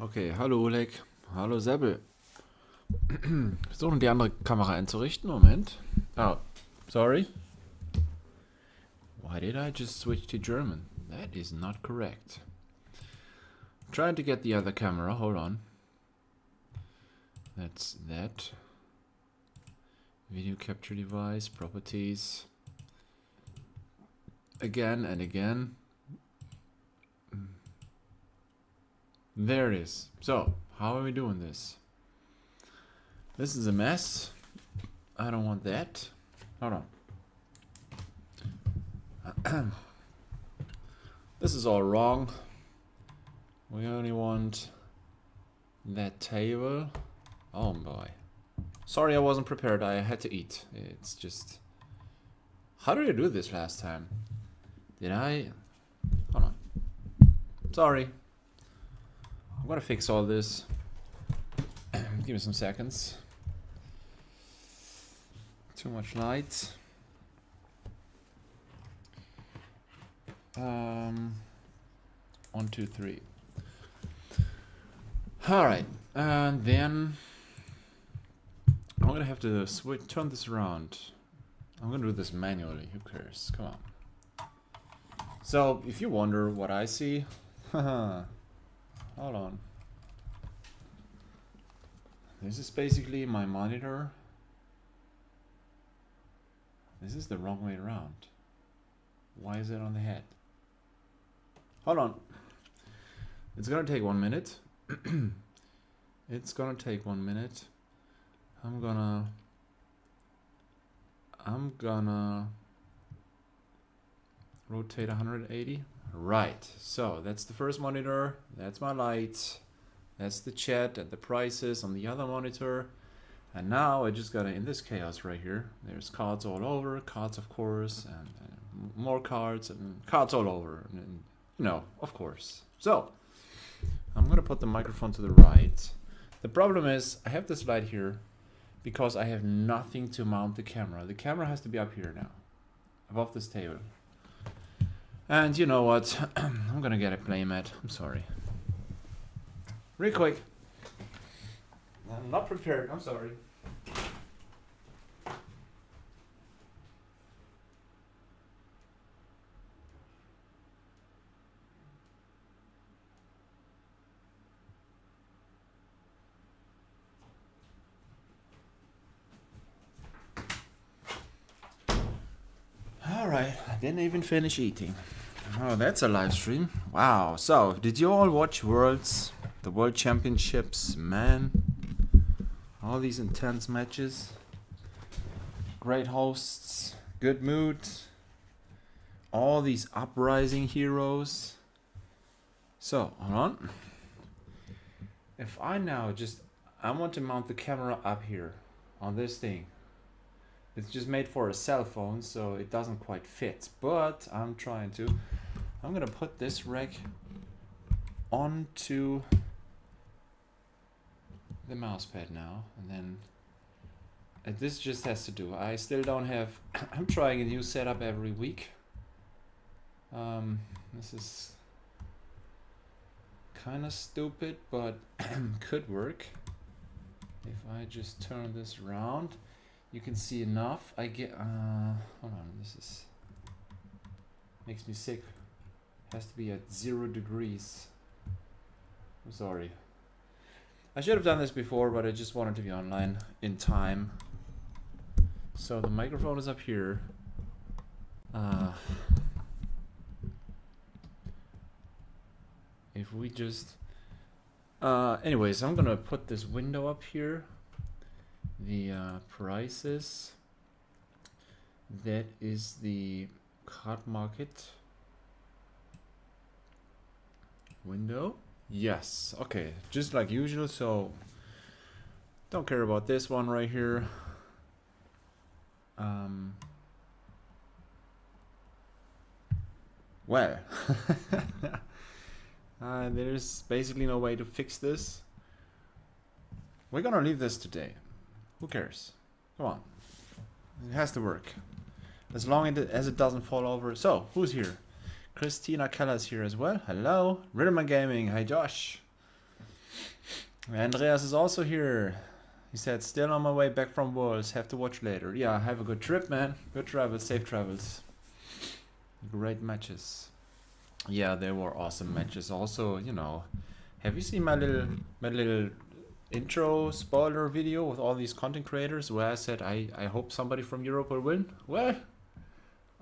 Okay, hallo Oleg. Hallo Seppel. Versuchen die andere Kamera einzurichten. Moment. Oh, sorry. Why did I just switch to German? That is not correct. Trying to get the other camera. Hold on. That's that. Video capture device, properties. Again and again. There it is. So, how are we doing this? This is a mess. I don't want that. Hold on. This is all wrong. We only want that table. Oh boy. Sorry I wasn't prepared. I had to eat. It's just... How did I do this last time? Did I... Hold on. Sorry. I'm gonna fix all this. Give me some seconds. Too much light. 1, 2, 3. Alright, and then I'm gonna have to turn this around. I'm gonna do this manually, who cares? Come on. So, if you wonder what I see, hold on. This is basically my monitor. This is the wrong way around. Why is it on the head? Hold on. It's gonna take 1 minute. It's gonna take 1 minute. I'm gonna rotate 180. Right. So that's the first monitor. That's my light. That's the chat and the prices on the other monitor. And now I just gotta, in this chaos right here, there's cards all over, cards of course, and more cards, and cards all over, and, you know, of course. So, I'm gonna put the microphone to the right. The problem is, I have this light here, because I have nothing to mount the camera. The camera has to be up here now, above this table. And you know what, I'm gonna get a playmat, I'm sorry. Real quick. I'm not prepared, I'm sorry. Alright, I didn't even finish eating. Oh, that's a live stream. Wow, so did you all watch Worlds? The World Championships, man. All these intense matches. Great hosts. Good mood. All these uprising heroes. So, hold on. If I now I want to mount the camera up here on this thing. It's just made for a cell phone, so it doesn't quite fit. But I'm trying to. I'm gonna put this rack onto the mouse pad now, and then this just has to do. I still don't have. I'm trying a new setup every week. This is kind of stupid, but could work. If I just turn this around, you can see enough. I get. Hold on. This is makes me sick. Has to be at 0 degrees. I'm sorry. I should have done this before, but I just wanted to be online in time. So the microphone is up here. If we just... anyways, I'm gonna put this window up here. The prices. That is the card market window. Yes, okay, just like usual. So don't care about this one right here. Well, there's basically no way to fix this. We're gonna leave this today. Who cares? Come on, it has to work as long as it doesn't fall over. So who's here? Christina Keller's here as well. Hello. Rhythm and Gaming. Hi, Josh. Andreas is also here. He said, still on my way back from Worlds. Have to watch later. Yeah, have a good trip, man. Good travels, safe travels. Great matches. Yeah, they were awesome matches. Also, you know, have you seen my little intro spoiler video with all these content creators where I said I hope somebody from Europe will win? Well,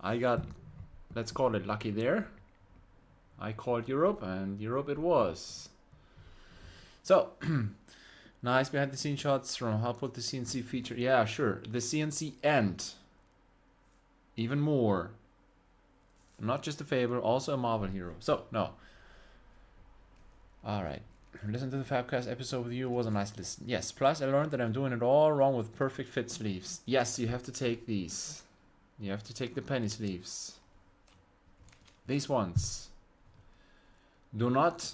I got, let's call it lucky there. I called Europe, and Europe it was. So, nice behind the scenes shots from how put the CNC feature. Yeah, sure. The CNC and even more. Not just a Fable, also a Marvel hero. So, no. Alright. Listen to the Fabcast episode with you was a nice listen. Yes, plus I learned that I'm doing it all wrong with perfect fit sleeves. Yes, you have to take these. You have to take the penny sleeves. These ones. Do not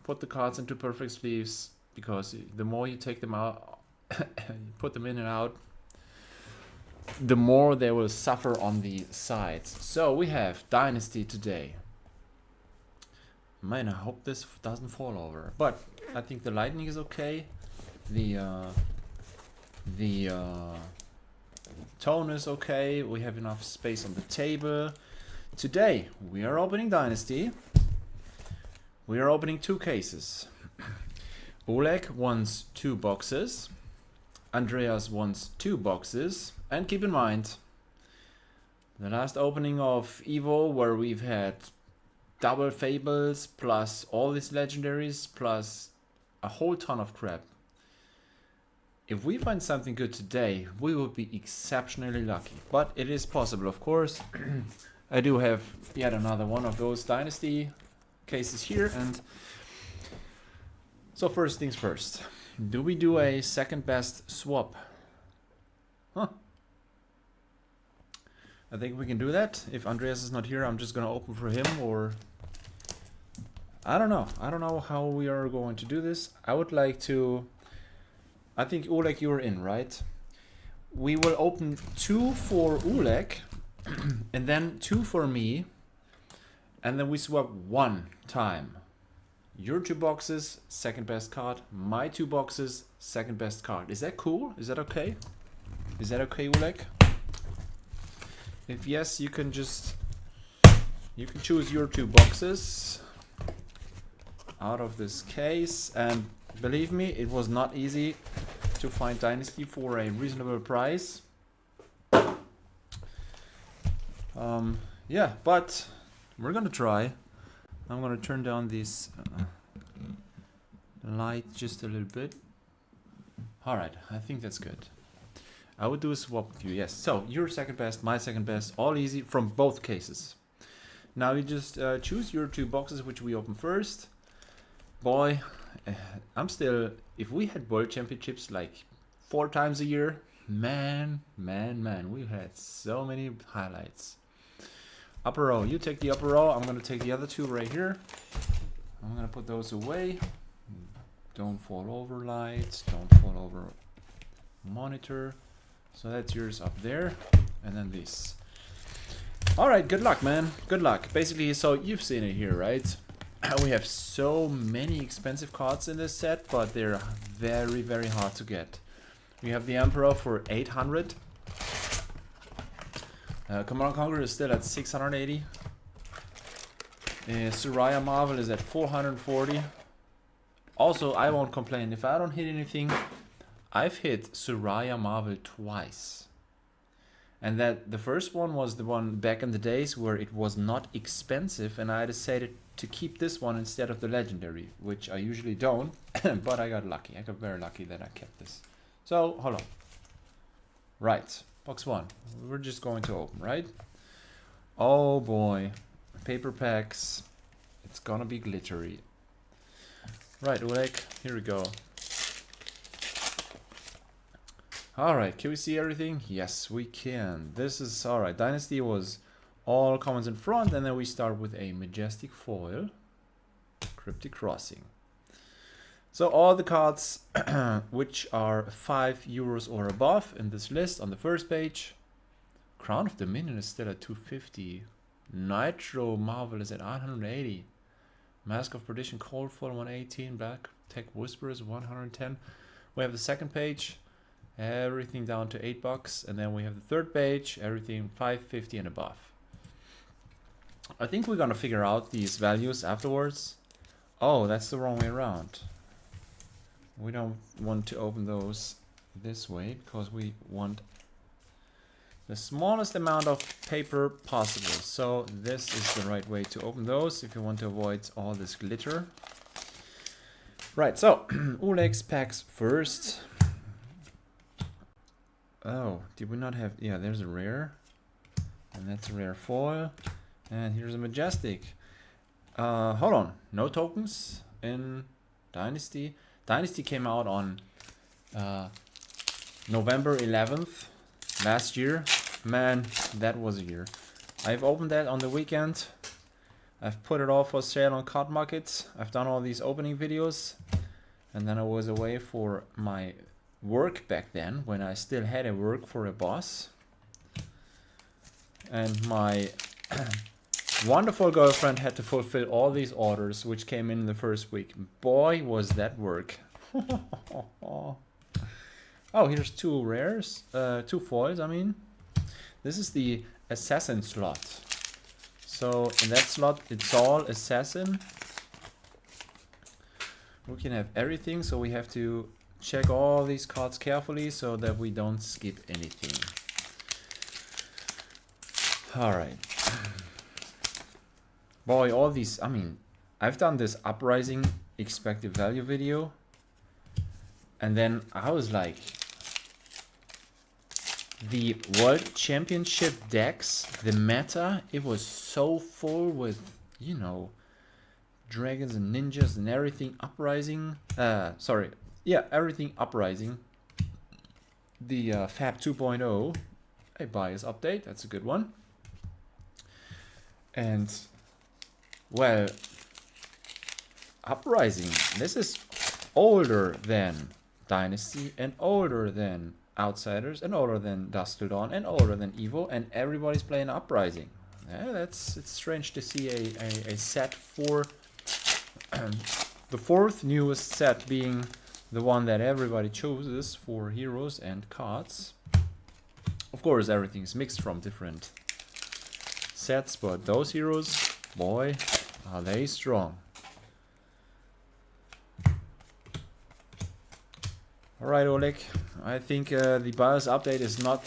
put the cards into perfect sleeves, because the more you take them out, put them in and out, the more they will suffer on the sides. So we have Dynasty today. Man, I hope this doesn't fall over. But I think the lighting is okay. The tone is okay. We have enough space on the table. Today we are opening Dynasty. We are opening 2 cases. Oleg wants 2 boxes. Andreas wants 2 boxes. And keep in mind, the last opening of Evo, where we've had double Fables, plus all these legendaries, plus a whole ton of crap. If we find something good today, we will be exceptionally lucky. But it is possible, of course. I do have yet another one of those Dynasty cases here, and so first things first. Do we do a second best swap? Huh. I think we can do that. If Andreas is not here, I'm just gonna open for him, or I don't know. I don't know how we are going to do this. I would like to, I think Oleg, you're in, right? We will open 2 for Oleg and then 2 for me, and then we swap 1 time. Your 2 boxes, second best card. My 2 boxes, second best card. Is that cool? Is that okay? Is that okay, Oleg? If yes, you can just, you can choose your 2 boxes out of this case. And believe me, it was not easy to find Dynasty for a reasonable price. Yeah, but we're gonna try. I'm gonna turn down this light just a little bit. Alright, I think that's good. I would do a swap with you, yes. So, your second best, my second best, all easy from both cases. Now you just choose your 2 boxes, which we open first. Boy, I'm still, if we had World Championships like 4 times a year, man, we had so many highlights. Upper row, you take the upper row, I'm gonna take the other 2 right here. I'm gonna put those away. Don't fall over lights, don't fall over monitor. So that's yours up there, and then this. Alright, good luck, man, good luck. Basically, so you've seen it here, right? We have so many expensive cards in this set, but they're very, very hard to get. We have the Emperor for 800. Command Conqueror is still at 680. Soraya Marvel is at 440. Also, I won't complain. If I don't hit anything, I've hit Soraya Marvel twice. And that the first one was the one back in the days where it was not expensive, and I decided to keep this one instead of the legendary, which I usually don't, but I got lucky. I got very lucky that I kept this. So, hold on. Right, box 1. We're just going to open, right? Oh boy. Paper packs. It's gonna be glittery. Right, Oleg, here we go. Alright, can we see everything? Yes, we can. This is, alright, Dynasty was all commons in front, and then we start with a majestic foil. Cryptic Crossing. So all the cards which are €5 or above in this list on the first page. Crown of Dominion is still at 250. Nitro Marvel is at 880. Mask of Perdition Cold Foil 118. Black Tech Whispers 110. We have the second page, everything down to $8, and then we have the third page, everything $5.50 and above. I think we're gonna figure out these values afterwards. Oh, that's the wrong way around. We don't want to open those this way because we want the smallest amount of paper possible. So this is the right way to open those if you want to avoid all this glitter. Right, so Oleg's packs first. Oh, did we not have... Yeah, there's a rare. And that's a rare foil. And here's a majestic. Hold on. No tokens in Dynasty. Dynasty came out on November 11th last year. Man, that was a year. I've opened that on the weekend. I've put it all for sale on Card Market. I've done all these opening videos. And then I was away for my work back then, when I still had a work for a boss. And my wonderful girlfriend had to fulfill all these orders, which came in the first week. Boy, was that work. Oh, here's two rares, two foils, I mean. This is the assassin slot. So in that slot, it's all assassin. We can have everything, so we have to check all these cards carefully so that we don't skip anything. Alright. Boy, all these, I mean, I've done this uprising expected value video, and then I was like, the World Championship decks, the meta, it was so full with, you know, dragons and ninjas and everything uprising. Everything uprising. The Fab 2.0, a bias update, that's a good one. And, well, uprising, this is older than Dynasty and older than Outsiders and older than Dusk Till Dawn and older than Evo, and everybody's playing uprising. Yeah, it's strange to see a set for the fourth newest set being the one that everybody chooses for heroes and cards. Of course, everything is mixed from different sets, but those heroes, boy, are they strong. Alright, Oleg, I think the BIOS update is not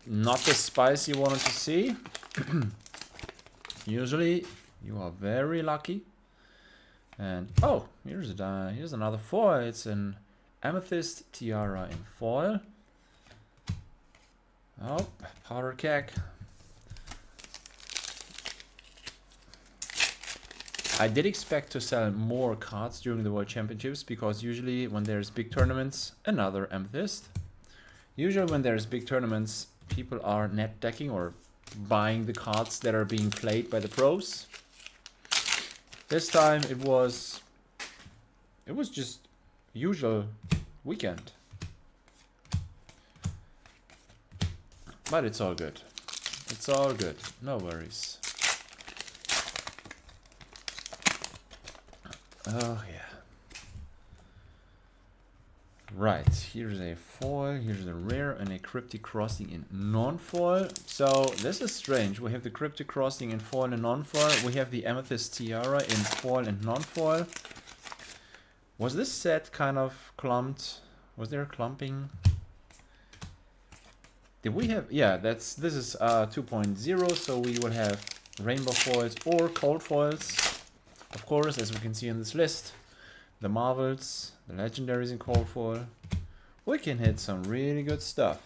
the spice you wanted to see. Usually, you are very lucky. And oh, here's another foil. It's an amethyst tiara in foil. Oh, powder keg. I did expect to sell more cards during the World Championships, because usually when there's big tournaments, another amethyst. Usually when there's big tournaments, people are net decking or buying the cards that are being played by the pros. This time it was just usual weekend. But it's all good. It's all good. No worries. Oh yeah. Right, here's a foil, here's a rare and a cryptic crossing in non-foil. So this is strange. We have the cryptic crossing in foil and non-foil. We have the amethyst tiara in foil and non-foil. Was this set kind of clumped? Was there clumping? Did we have... Yeah, this is 2.0, so we will have rainbow foils or cold foils. Of course, as we can see on this list, the Marvels, the Legendaries in cold foil. We can hit some really good stuff.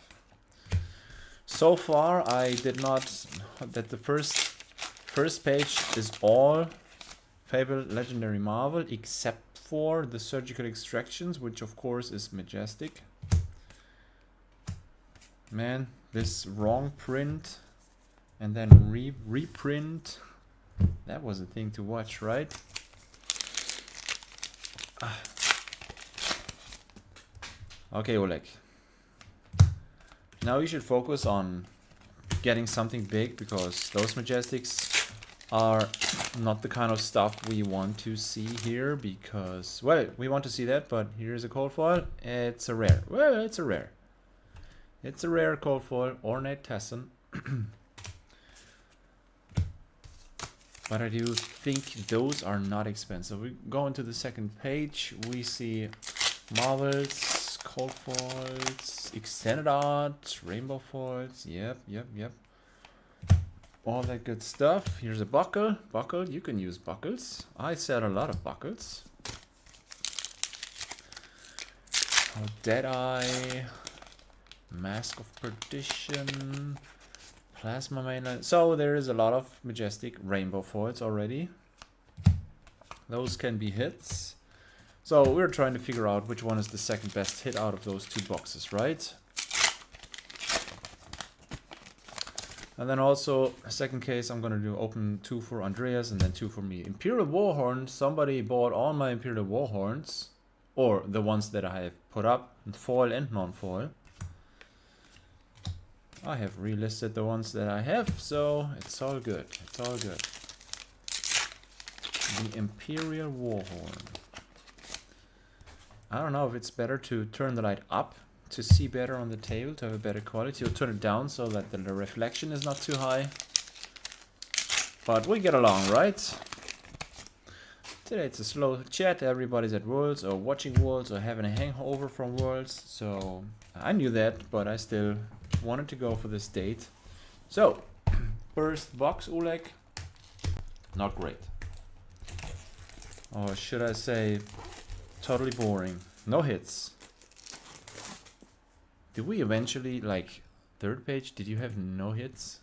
So far, I did not... That the first page is all Fable Legendary Marvel, except for the Surgical Extractions, which of course is majestic. Man, this wrong print and then reprint. That was a thing to watch, right? Okay, Oleg. Now you should focus on getting something big, because those majestics are not the kind of stuff we want to see here because, well, we want to see that, but here's a cold foil. It's a rare. Well, it's a rare. It's a rare cold foil, ornate Tesson. But I do think those are not expensive. We go into the second page. We see marvels, cold foils, extended art, rainbow foils. Yep. All that good stuff. Here's a buckle. Buckle, you can use buckles. I sell a lot of buckles. Deadeye, Mask of Perdition, Plasma Mainline. So there is a lot of majestic rainbow foils already. Those can be hits. So we're trying to figure out which one is the second best hit out of those two boxes, right? And then also, second case, I'm gonna do open 2 for Andreas and then 2 for me. Imperial Warhorn, somebody bought all my Imperial Warhorns, or the ones that I have put up, foil and non-foil. I have relisted the ones that I have, so it's all good. It's all good. The Imperial Warhorn. I don't know if it's better to turn the light up to see better on the table, to have a better quality, or turn it down so that the reflection is not too high. But we get along, right? Today it's a slow chat. Everybody's at Worlds or watching Worlds or having a hangover from Worlds. So I knew that, but I still wanted to go for this date. So, first box, Oleg. Not great. Or should I say, totally boring. No hits. Did we eventually, like, third page, did you have no hits?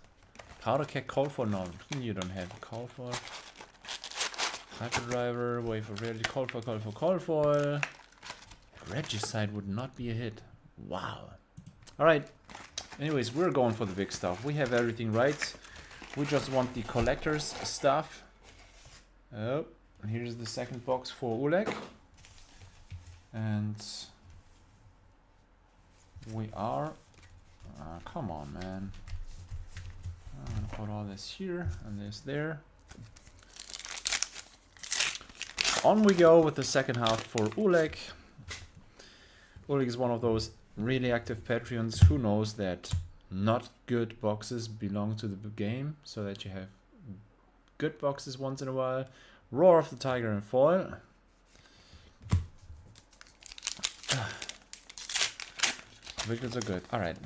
Powder Keg, call for no. You don't have a call for. Hyperdriver, wave for rarely, call for. Regicide would not be a hit. Wow. Alright. Anyways, we're going for the big stuff. We have everything right. We just want the collector's stuff. Oh, and here's the second box for Oleg. And we are... come on, man. I'm gonna put all this here and this there. On we go with the second half for Oleg. Oleg is one of those really active Patreons who knows that not good boxes belong to the game, so that you have good boxes once in a while. Roar of the Tiger in foil. Victors are good. Alright.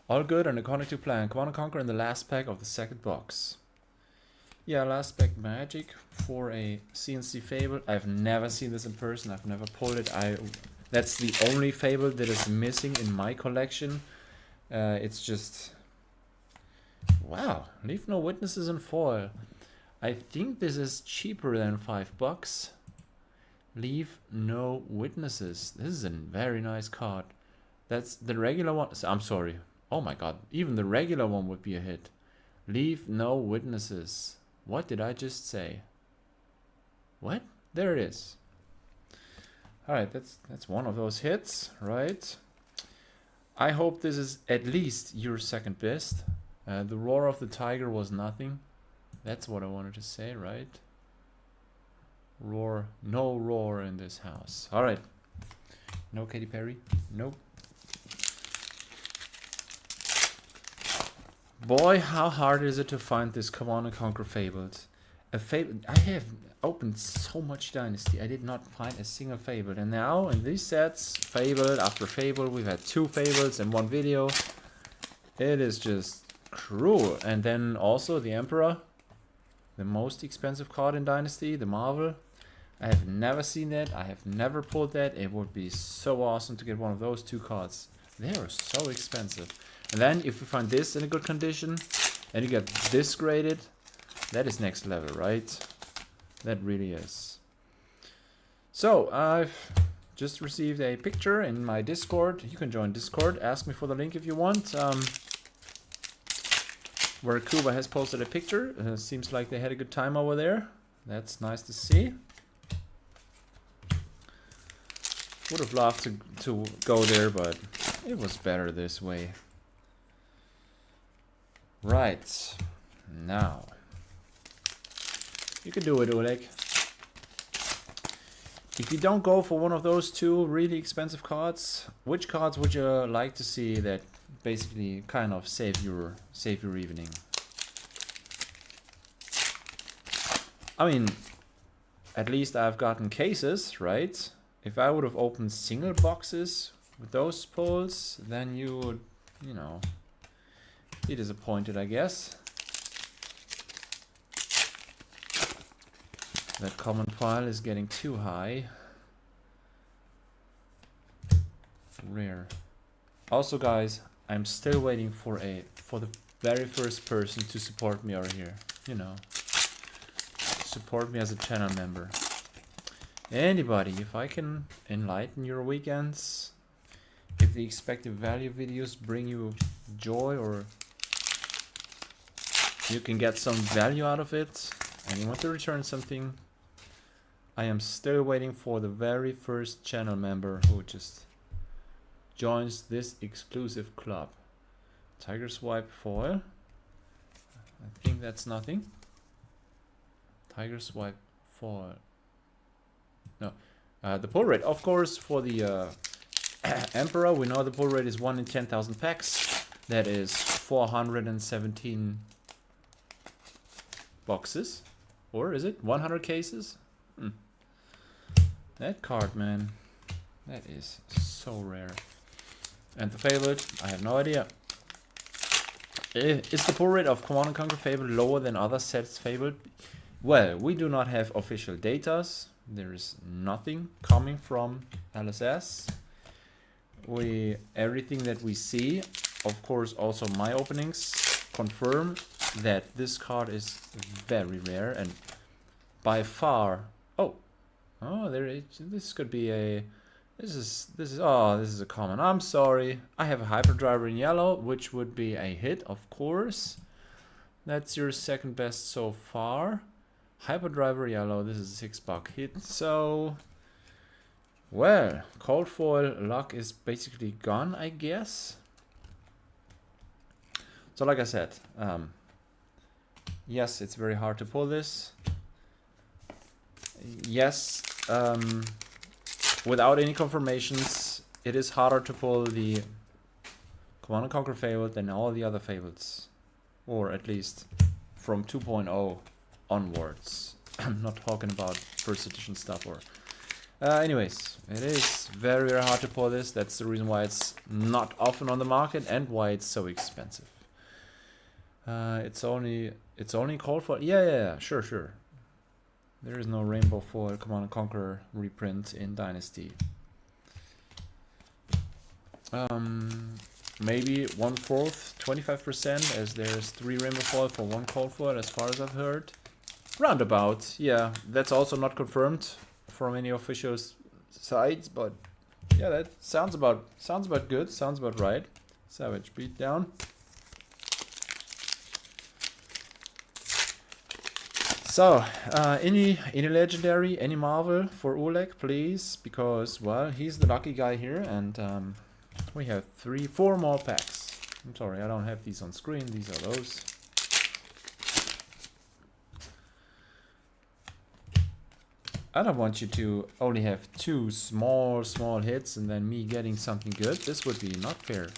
All good and according to plan. Command & Conquer in the last pack of the second box. Yeah, last pack magic for a CNC Fable. I've never seen this in person. I've never pulled it. That's the only Fable that is missing in my collection. It's just... Wow. Leave no witnesses in foil. I think this is cheaper than $5. Leave no witnesses. This is a very nice card. That's the regular one. I'm sorry. Oh my god. Even the regular one would be a hit. Leave no witnesses. What did I just say? What? There it is. Alright, that's one of those hits, right? I hope this is at least your second best. The Roar of the Tiger was nothing. That's what I wanted to say, right? Roar. No roar in this house. Alright. No Katy Perry. Nope. Boy, how hard is it to find this Command & Conquer Fables. A Fable. I have opened so much Dynasty. I did not find a single Fable. And now, in these sets, Fable after Fable, we've had 2 Fables in one video. It is just cruel. And then also the Emperor. The most expensive card in Dynasty, the Marvel. I have never seen that. I have never pulled that. It would be so awesome to get one of those 2 cards. They are so expensive. And then if you find this in a good condition and you get this graded, that is next level, right? That really is. So I've just received a picture in my Discord. You can join Discord. Ask me for the link if you want. Where Kuba has posted a picture. Seems like they had a good time over there. That's nice to see. Would have loved to go there, but it was better this way. Right. Now. You can do it, Oleg. If you don't go for one of those two really expensive cards, which cards would you like to see that basically kind of save your evening? I mean, at least I've gotten cases, right? If I would have opened single boxes with those pulls, then you would, you know, be disappointed, I guess. That common pile is getting too high. Rare. Also, guys, I'm still waiting for the very first person to support me over here. You know, support me as a channel member. Anybody, if I can enlighten your weekends, if the expected value videos bring you joy, or you can get some value out of it, and you want to return something, I am still waiting for the very first channel member who just joins this exclusive club. Tiger Swipe foil. I think that's nothing. Tiger Swipe foil. No. The pull rate, of course, for the Emperor, we know the pull rate is 1 in 10,000 packs. That is 417 boxes. Or is it 100 cases? That card, man, that is so rare. And the favorite, I have no idea. Is the pull rate of Command & Conquer Fable lower than other sets Fable? Well, we do not have official datas. There is nothing coming from LSS. Everything that we see, of course, also my openings confirm that this card is very rare and by far. Oh, there is. This could be a. This is a common. I'm sorry. I have a Hyperdriver in yellow, which would be a hit, of course. That's your second best so far. Hyperdriver yellow. This is a $6 hit. So, well, cold foil luck is basically gone, I guess. So, like I said, yes, it's very hard to pull this. Yes. Without any confirmations, it is harder to pull the Command & Conquer Fable than all the other Fables. Or at least from 2.0 onwards. I'm not talking about first edition stuff. Or anyways, it is very, very hard to pull this. That's the reason why it's not often on the market and why it's so expensive. It's only called for... Yeah, sure. There is no rainbow foil Command & Conquer reprint in Dynasty. Maybe 1/4, 25%, as there's 3 rainbow foil for 1 cold foil, as far as I've heard. Roundabout, yeah. That's also not confirmed from any official sites, but yeah, that sounds about good. Sounds about right. Savage Beatdown. So, any legendary, any Marvel for Oleg, please, because, well, he's the lucky guy here, and we have 4 more packs. I'm sorry, I don't have these on screen. These are those. I don't want you to only have 2 small hits and then me getting something good. This would be not fair.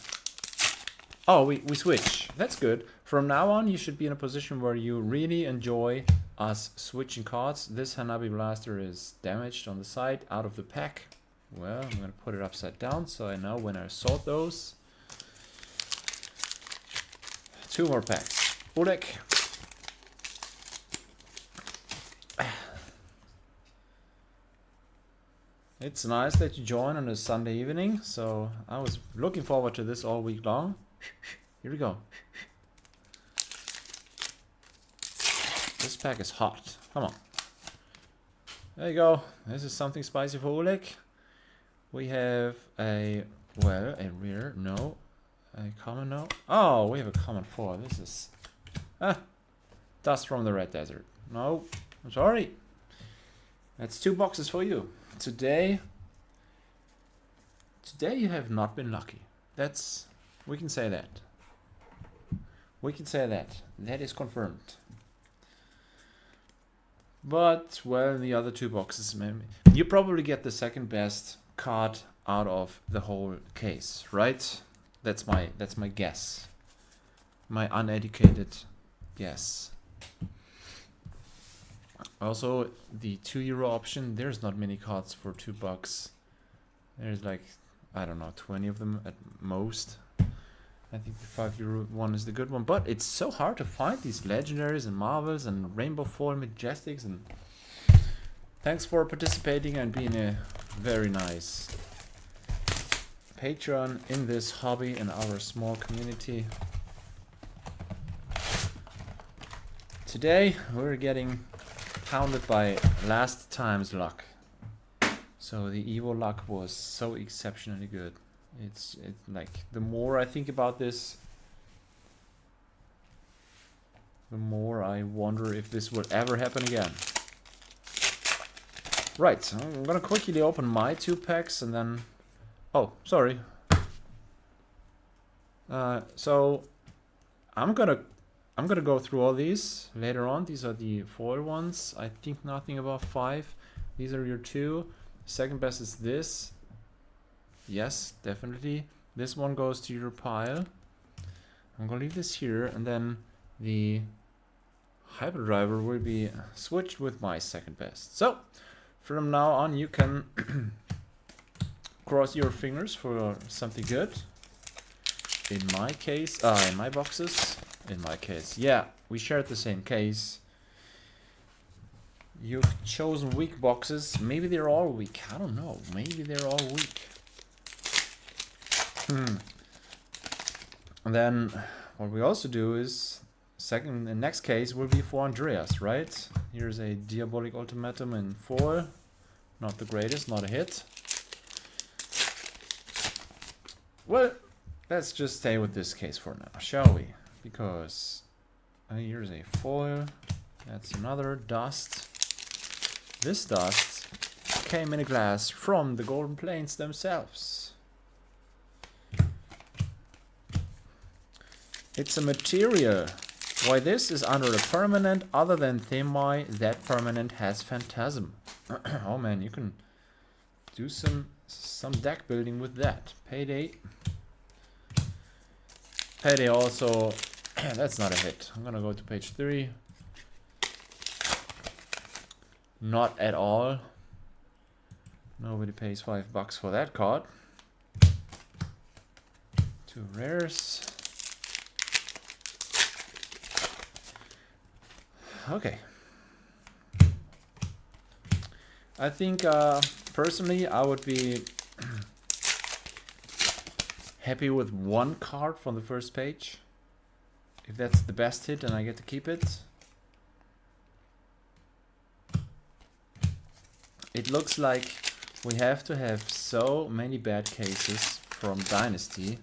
Oh, we switch. That's good. From now on, you should be in a position where you really enjoy us switching cards. This Hanabi Blaster is damaged on the side, out of the pack. Well, I'm going to put it upside down so I know when I sort those. 2 more packs. Oleg. It's nice that you join on a Sunday evening, so I was looking forward to this all week long. Here we go. This pack is hot. Come on. There you go. This is something spicy for Oleg. We have a rare, no. A common, no. Oh, we have a common 4. This is... Dust from the Red Desert. No, I'm sorry. That's 2 boxes for you. Today you have not been lucky. We can say that. We can say that. That is confirmed. But, well, in the other two boxes, maybe you probably get the second best card out of the whole case, right? That's my guess. My uneducated guess. Also, the €2 option, there's not many cards for $2. There's like, I don't know, 20 of them at most. I think the €5 one is the good one, but it's so hard to find these legendaries and marvels and rainbow foil majestics. And thanks for participating and being a very nice patron in this hobby in our small community. Today we're getting pounded by last time's luck. So the Evo luck was so exceptionally good. It's like, the more I think about this, the more I wonder if this will ever happen again. Right, so I'm gonna quickly open my 2 packs and then... Oh, sorry. So I'm gonna go through all these later on. These are the foil ones. I think nothing above 5. These are your 2. Second best is this. Yes, definitely. This one goes to your pile. I'm gonna leave this here, and then the hyperdriver will be switched with my second best. So from now on, you can cross your fingers for something good. In my case, in my boxes, in my case, yeah, we shared the same case. You've chosen weak boxes. Maybe they're all weak. I don't know. Maybe they're all weak. And then what we also do is, the next case will be for Andreas, right? Here's a Diabolic Ultimatum in foil. Not the greatest, not a hit. Well, let's just stay with this case for now, shall we? Because here's a foil. That's another dust. This dust came in a glass from the Golden Plains themselves. It's a material. Why this is under a permanent other than Themai, that permanent has Phantasm. Oh man, you can do some deck building with that. Payday. Payday also, that's not a hit. I'm gonna go to page 3. Not at all. Nobody pays $5 for that card. 2 rares. Okay. I think personally I would be happy with 1 card from the first page. If that's the best hit and I get to keep it. It looks like we have to have so many bad cases from Dynasty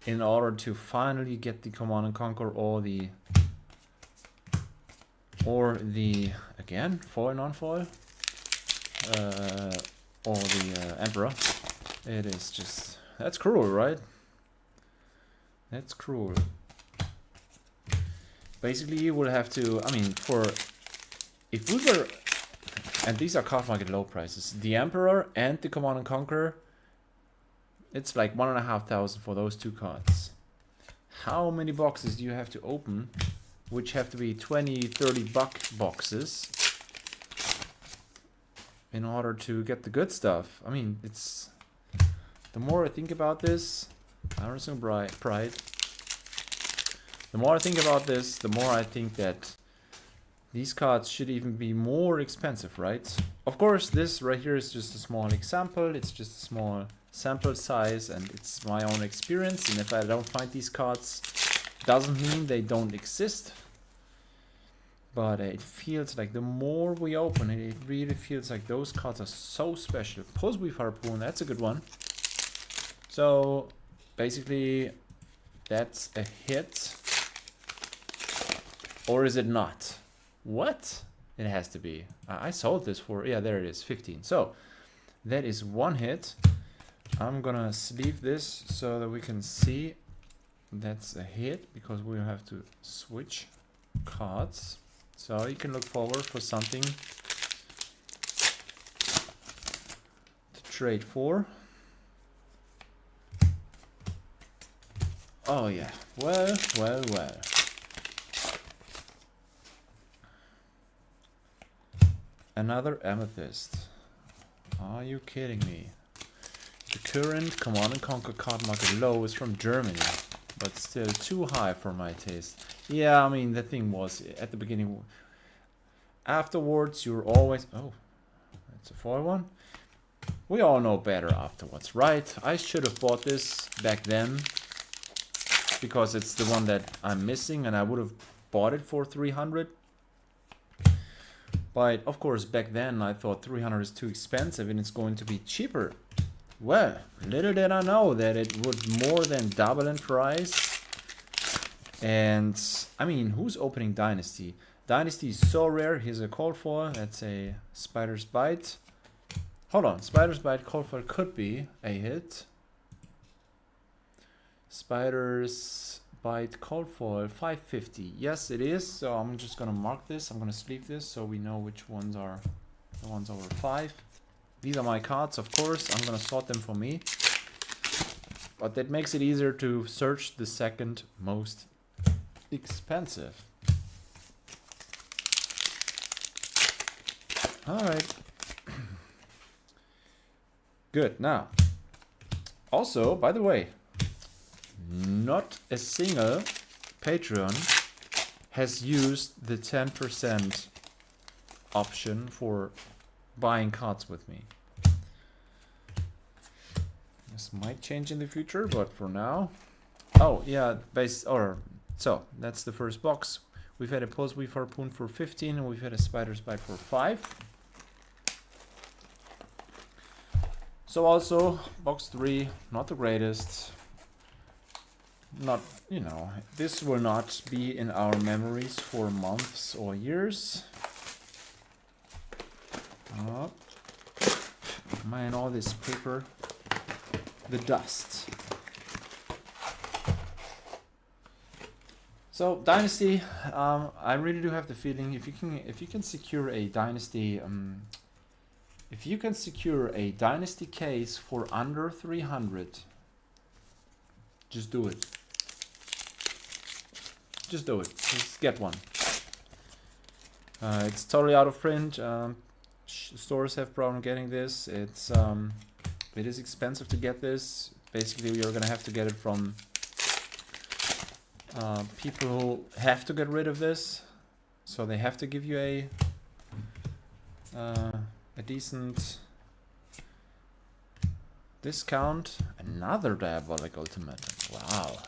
in order to finally get the Command & Conquer or the again, foil, non-foil, or the Emperor. It is just, that's cruel, right? That's cruel. Basically, you will have to, I mean, if we were, and these are card market low prices, the Emperor and the Command & Conquer, it's like 1,500 for those 2 cards. How many boxes do you have to open, which have to be 20, 30 buck boxes, in order to get the good stuff? I mean, it's, the more I think about this, pride. The more I think about this, the more I think that these cards should even be more expensive, right? Of course, this right here is just a small example. It's just a small sample size, and it's my own experience. And if I don't find these cards, doesn't mean they don't exist. But it feels like the more we open it, it really feels like those cards are so special. Postweave Harpoon, that's a good one. So basically, that's a hit. Or is it not? What? It has to be. I sold this for, yeah, there it is, 15. So that is 1 hit. I'm gonna sleeve this so that we can see that's a hit, because we have to switch cards. So you can look forward for something to trade for. Oh yeah, well. Another amethyst. Are you kidding me? The current Command and Conquer card market low is from Germany, but still too high for my taste. Yeah, I mean, the thing was, at the beginning, afterwards, you're always... Oh, that's a foil one. We all know better afterwards, right? I should have bought this back then, because it's the one that I'm missing, and I would have bought it for 300. But, of course, back then, I thought 300 is too expensive, and it's going to be cheaper. Well, little did I know that it would more than double in price. And, I mean, who's opening Dynasty? Dynasty is so rare. Here's a cold foil. That's a Spider's Bite. Hold on. Spider's Bite cold foil could be a hit. Spider's Bite cold foil 550. Yes, it is. So I'm just going to mark this. I'm going to sleeve this so we know which ones are the ones over 5. These are my cards, of course. I'm going to sort them for me. But that makes it easier to search the second most expensive. Alright. Good. Now, also, by the way, not a single Patreon has used the 10% option for buying cards with me. This might change in the future, but for now... Oh, yeah, so, that's the first box. We've had a Pulse Weave Harpoon for 15, and we've had a Spider's Bite for 5. So also, box 3, not the greatest. Not, you know, this will not be in our memories for months or years. Oh. Man, all this paper. The dust. So Dynasty, I really do have the feeling if you can secure a Dynasty, if you can secure a Dynasty case for under 300, just do it. Just do it. Just get one. It's totally out of print. Stores have problem getting this. It is expensive to get this. Basically, you're gonna have to get it from people who have to get rid of this, so they have to give you a decent discount. Another Diabolic Ultimatum. Wow.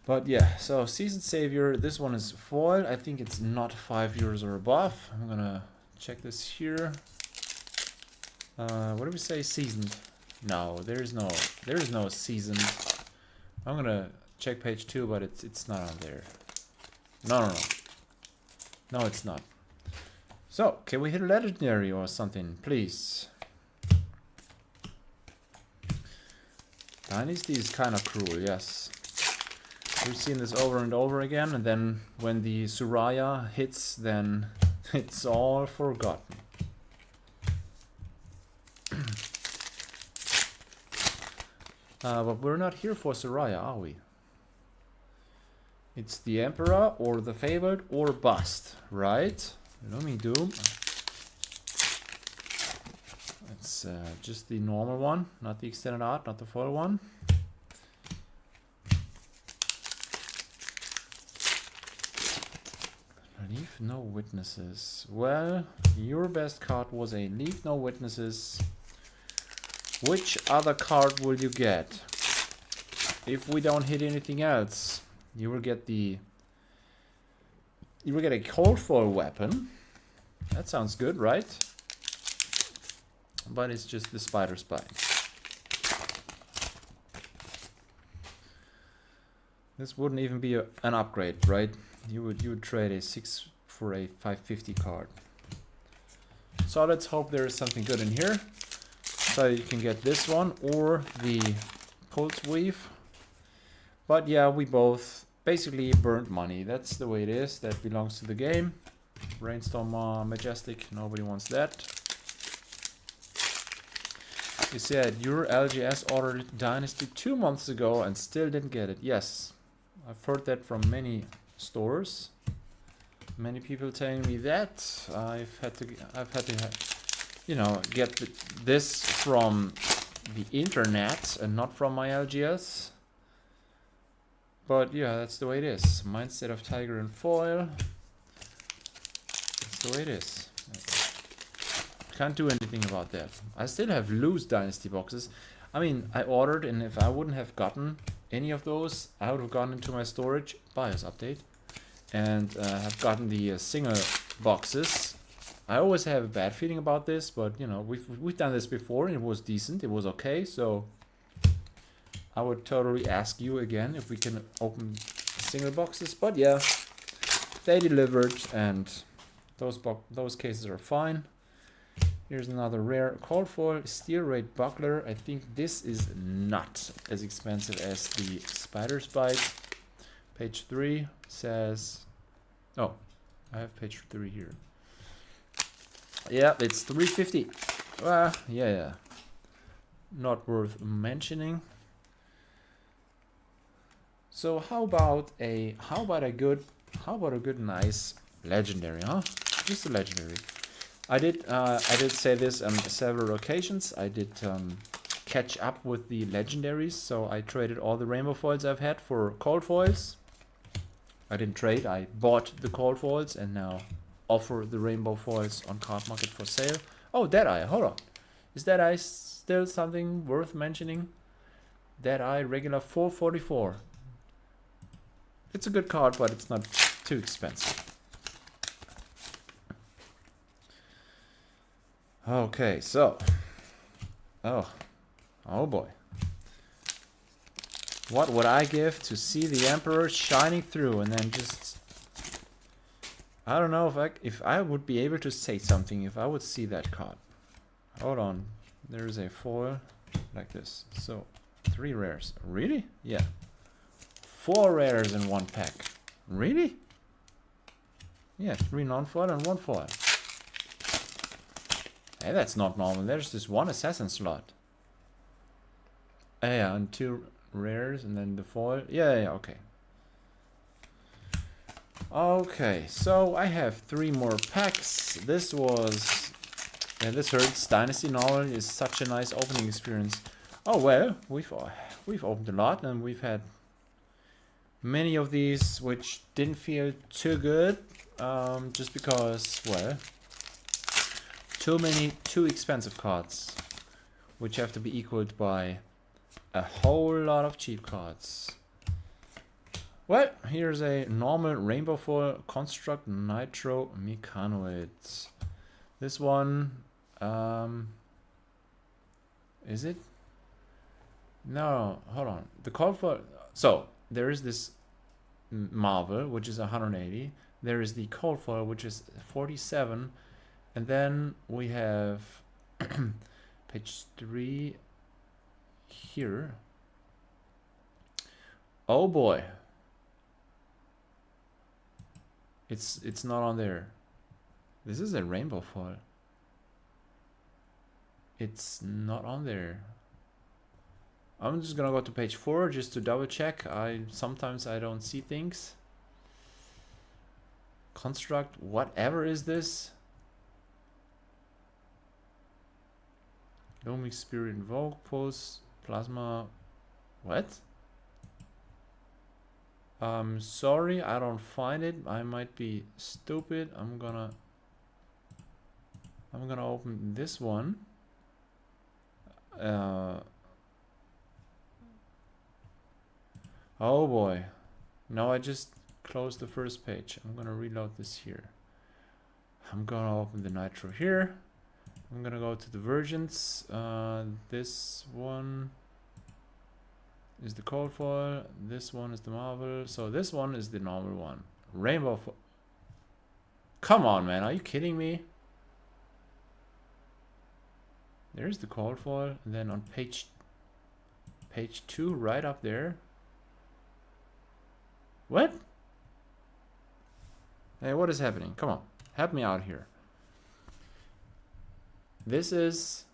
But yeah, so Seasoned Savior, this one is foil. I think it's not €5 or above. I'm gonna check this here. What do we say? Seasoned. No, there is no seasoned. I'm gonna check page 2, but it's not on there. No. No, it's not. So, can we hit a legendary or something, please? Dynasty is kind of cruel, yes. We've seen this over and over again, and then when the Soraya hits, then it's all forgotten. But we're not here for Soraya, are we? It's the Emperor, or the Fabled, or Bust, right? Looming Doom. It's just the normal one, not the extended art, not the foil one. Leave no witnesses. Well, your best card was a Leave no witnesses. Which other card will you get? If we don't hit anything else, you will get a cold foil weapon. That sounds good, right? But it's just the Spider's Bite. This wouldn't even be an upgrade, right? You would trade a 6 for a 550 card. So let's hope there is something good in here. So you can get this one or the Pulse Weave. But yeah, we both basically burned money. That's the way it is. That belongs to the game. Brainstorm Majestic, nobody wants that. You said your LGS ordered Dynasty 2 months ago and still didn't get it. Yes, I've heard that from many stores. Many people telling me that. I've had to, you know, get this from the internet and not from my LGS. But yeah, that's the way it is. Mindset of Tiger and Foil. That's the way it is. Can't do anything about that. I still have loose Dynasty boxes. I mean, I ordered, and if I wouldn't have gotten any of those, I would have gone into my storage, BIOS update, and have gotten the single boxes. I always have a bad feeling about this, but you know, we've done this before, and it was decent. It was okay, so I would totally ask you again if we can open single boxes. But yeah, they delivered, and those cases are fine. Here's another rare cold foil steel rate buckler. I think this is not as expensive as the Spider's Bite. Page 3 says, oh, I have page 3 here. Yeah, it's $350. Yeah. Not worth mentioning. So how about a good nice legendary, huh? Just a legendary. I did say this on several occasions. I did catch up with the legendaries, so I traded all the rainbow foils I've had for cold foils. I didn't trade, I bought the cold foils and now offer the rainbow foils on card market for sale. Oh, Deadeye, hold on. Is Deadeye still something worth mentioning? Deadeye regular 444. It's a good card, but it's not too expensive. Okay, so, oh boy. What would I give to see the Emperor shining through and then just, I don't know if I would be able to say something if I would see that card. Hold on, there's a foil like this. So, 3 rares. Really? Yeah. 4 rares in 1 pack. Really? Yeah, 3 non-foil and 1 foil. Hey, that's not normal. There's this 1 assassin slot. Yeah, and 2 rares and then the foil. Yeah, okay. Okay, so I have 3 more packs. This was... yeah, this hurts. Dynasty Novel is such a nice opening experience. Oh, well, we've opened a lot and we've had many of these which didn't feel too good. Just because, well... too expensive cards, which have to be equaled by a whole lot of cheap cards. Well, here's a normal rainbow foil construct nitro mechanoid. This one, is it? No, hold on. The call for, so there is this Marvel, which is 180. There is the cold foil, which is 47. And then we have page 3 here. Oh boy. It's not on there. This is a rainbow foil. It's not on there. I'm just gonna go to page 4 just to double check. Sometimes I don't see things. Construct, whatever is this? Looming Spirit Invoke, Pulse, Plasma, what? Sorry, I don't find it. I might be stupid. I'm gonna open this one. Oh boy. No, I just closed the first page. I'm gonna reload this here. I'm gonna open the Nitro here. I'm gonna go to the versions. This one is the cold foil. This one is the Marvel. So this one is the normal one. Rainbow foil. Come on, man. Are you kidding me? There's the cold foil. And then on page 2, right up there. What? Hey, what is happening? Come on, help me out here. This is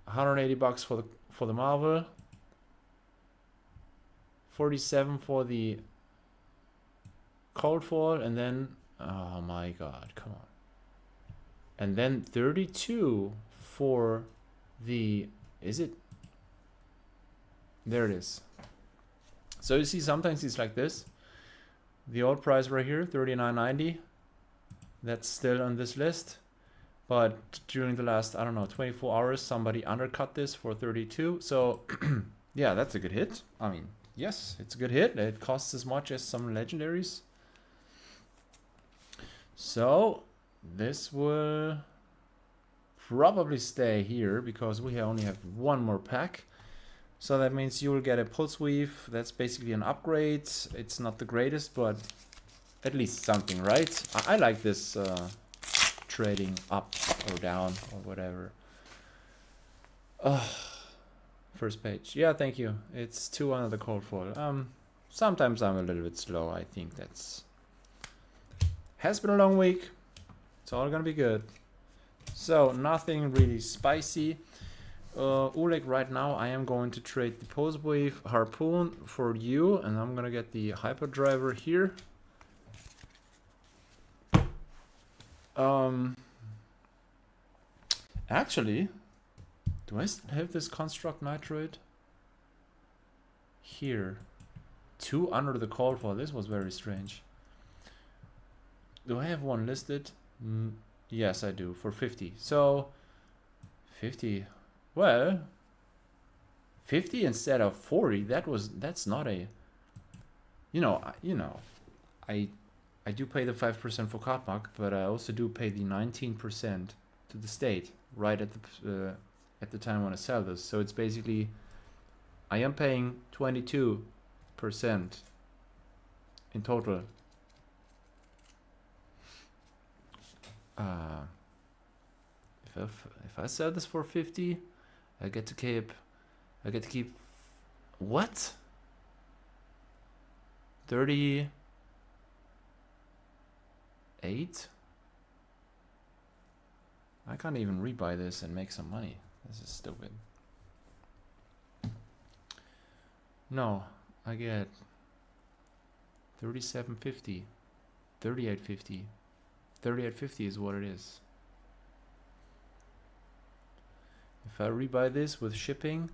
180 bucks for the Marvel, 47 for the Cold Fall, and then oh my god, come on. And then 32 for the, is it? There it is. So you see sometimes it's like this. The old price right here, 39.90. That's still on this list. But during the last, I don't know, 24 hours, somebody undercut this for 32. So yeah, that's a good hit. I mean, yes, it's a good hit. It costs as much as some legendaries. So this will probably stay here because we only have one more pack. So that means you will get a pulse weave. That's basically an upgrade. It's not the greatest, but at least something, right? I like this trading up or down or whatever. First page. Yeah, thank you. It's 2 under the cold fall. Sometimes I'm a little bit slow. I think that's... Has been a long week. It's all gonna be good. So nothing really spicy. Oleg, right now I am going to trade the pulse wave harpoon for you, and I'm gonna get the hyperdriver here. Actually, do I still have this construct nitrate? Here. 2 under the cold fall. This was very strange. Do I have one listed? Yes, I do, for 50. So 50. Well, 50 instead of 40. That's not a, I do pay the 5% for card market, but I also do pay the 19% to the state right at the time when I sell this. So it's basically, I am paying 22% in total. If I sell this for 50, I get to keep what? 38? I can't even rebuy this and make some money. This is stupid. No, I get 37.50, 38.50. 38.50 is what it is. If I rebuy this with shipping,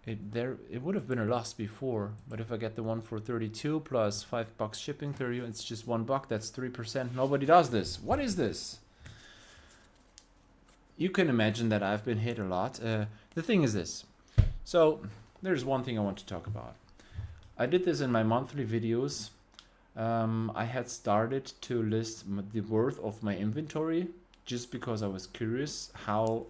it would have been a loss before, but if I get the one for 32 plus $5 shipping, 30, it's just $1. That's 3%. Nobody does this. What is this? You can imagine that I've been hit a lot. The thing is this. So there's one thing I want to talk about. I did this in my monthly videos. I had started to list the worth of my inventory just because I was curious how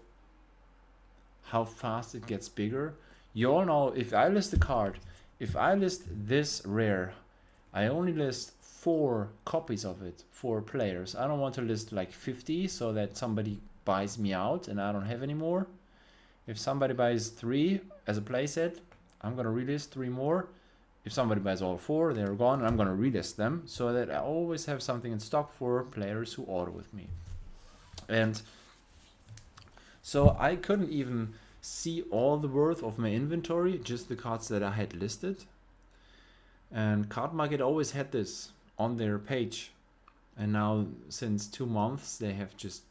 fast it gets bigger. You all know, if I list a card, if I list this rare, I only list 4 copies of it for players. I don't want to list like 50 so that somebody buys me out and I don't have any more. If somebody buys 3 as a playset, I'm gonna relist 3 more. If somebody buys all 4, they're gone, and I'm gonna relist them so that I always have something in stock for players who order with me. And so I couldn't even see all the worth of my inventory, just the cards that I had listed. And Card Market always had this on their page, and now since 2 months they have just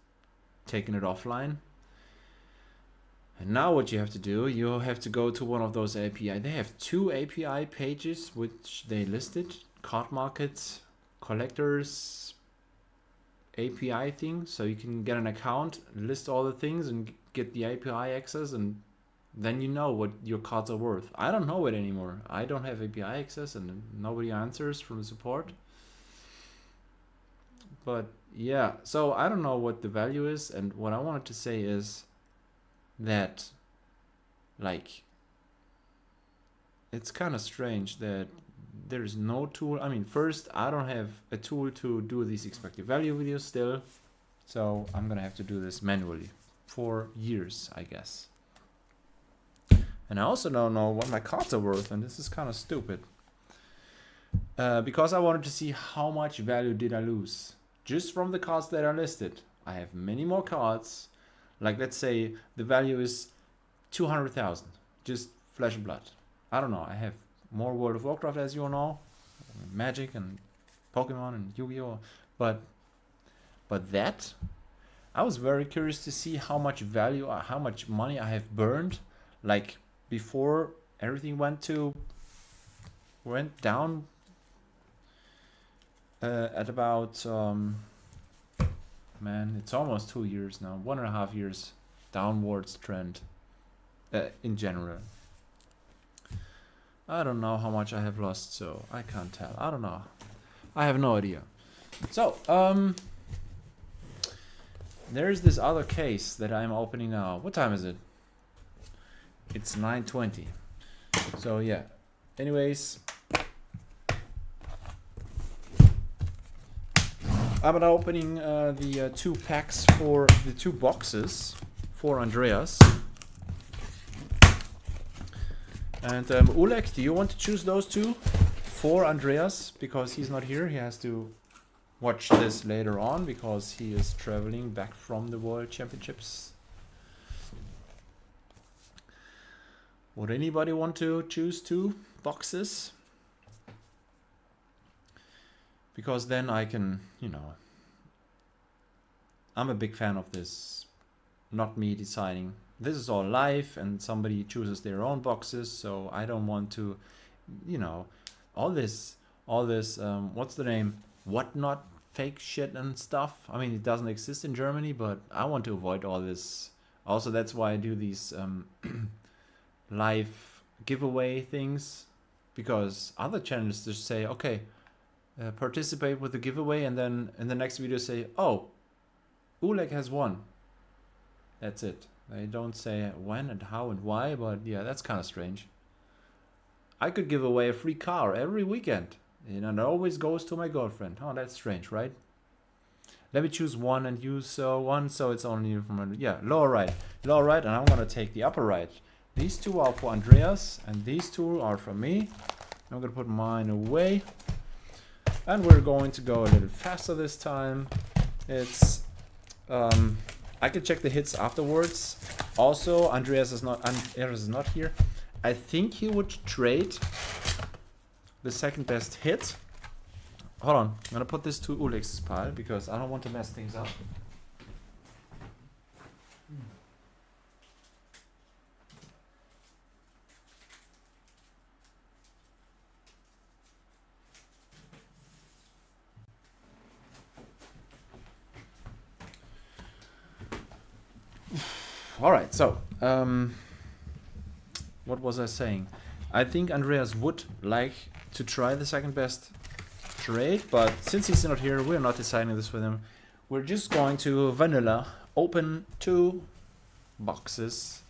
taken it offline. And now what you have to do, you have to go to one of those API. They have 2 API pages which they listed: Card Market, Collectors, API thing. So you can get an account, list all the things, and get the API access, and then you know what your cards are worth. I don't know it anymore. I don't have API access, and nobody answers from the support. But yeah, so I don't know what the value is, and what I wanted to say is that, like, it's kind of strange that there's no tool. I mean, first, I don't have a tool to do these expected value videos still, so I'm gonna have to do this manually for years, I guess. And I also don't know what my cards are worth, and this is kind of stupid. Because I wanted to see how much value did I lose. Just from the cards that are listed. I have many more cards. Like, let's say the value is 200,000. Just Flesh and Blood. I don't know. I have more World of Warcraft, as you all know. Magic and Pokemon and Yu-Gi-Oh! But that, I was very curious to see how much value, how much money I have burned. Like, before everything went down at about, man, it's almost 2 years now. 1.5 years downwards trend in general. I don't know how much I have lost, so I can't tell. I don't know. I have no idea. So, there's this other case that I'm opening now. What time is it? It's 9:20. So yeah. Anyways, I'm opening the 2 packs for the 2 boxes for Andreas. And Oleg, do you want to choose those 2 for Andreas? Because he's not here. He has to watch this later on because he is traveling back from the World Championships. Would anybody want to choose 2 boxes? Because then I can, you know, I'm a big fan of this, not me deciding. This is all live and somebody chooses their own boxes, so I don't want to, you know, all this, what's the name? Whatnot fake shit and stuff. I mean, it doesn't exist in Germany, but I want to avoid all this. Also, that's why I do these live giveaway things, because other channels just say, okay, participate with the giveaway, and then in the next video say, oh, Oleg has won. That's it. They don't say when and how and why, but yeah, that's kind of strange. I could give away a free car every weekend, and it always goes to my girlfriend. Oh, that's strange, right? Let me choose one and use one, so it's only from, yeah, lower right, and I'm gonna take the upper right. These 2 are for Andreas, and these 2 are for me. I'm gonna put mine away, and we're going to go a little faster this time. It's I can check the hits afterwards. Also, Andreas is not here. I think he would trade the second best hit. Hold on, I'm gonna put this to Oleg's pile because I don't want to mess things up. All right, so what was I saying? I think Andreas would like to try the second best trade, but since he's not here, we're not deciding this with him. We're just going to vanilla open 2 boxes,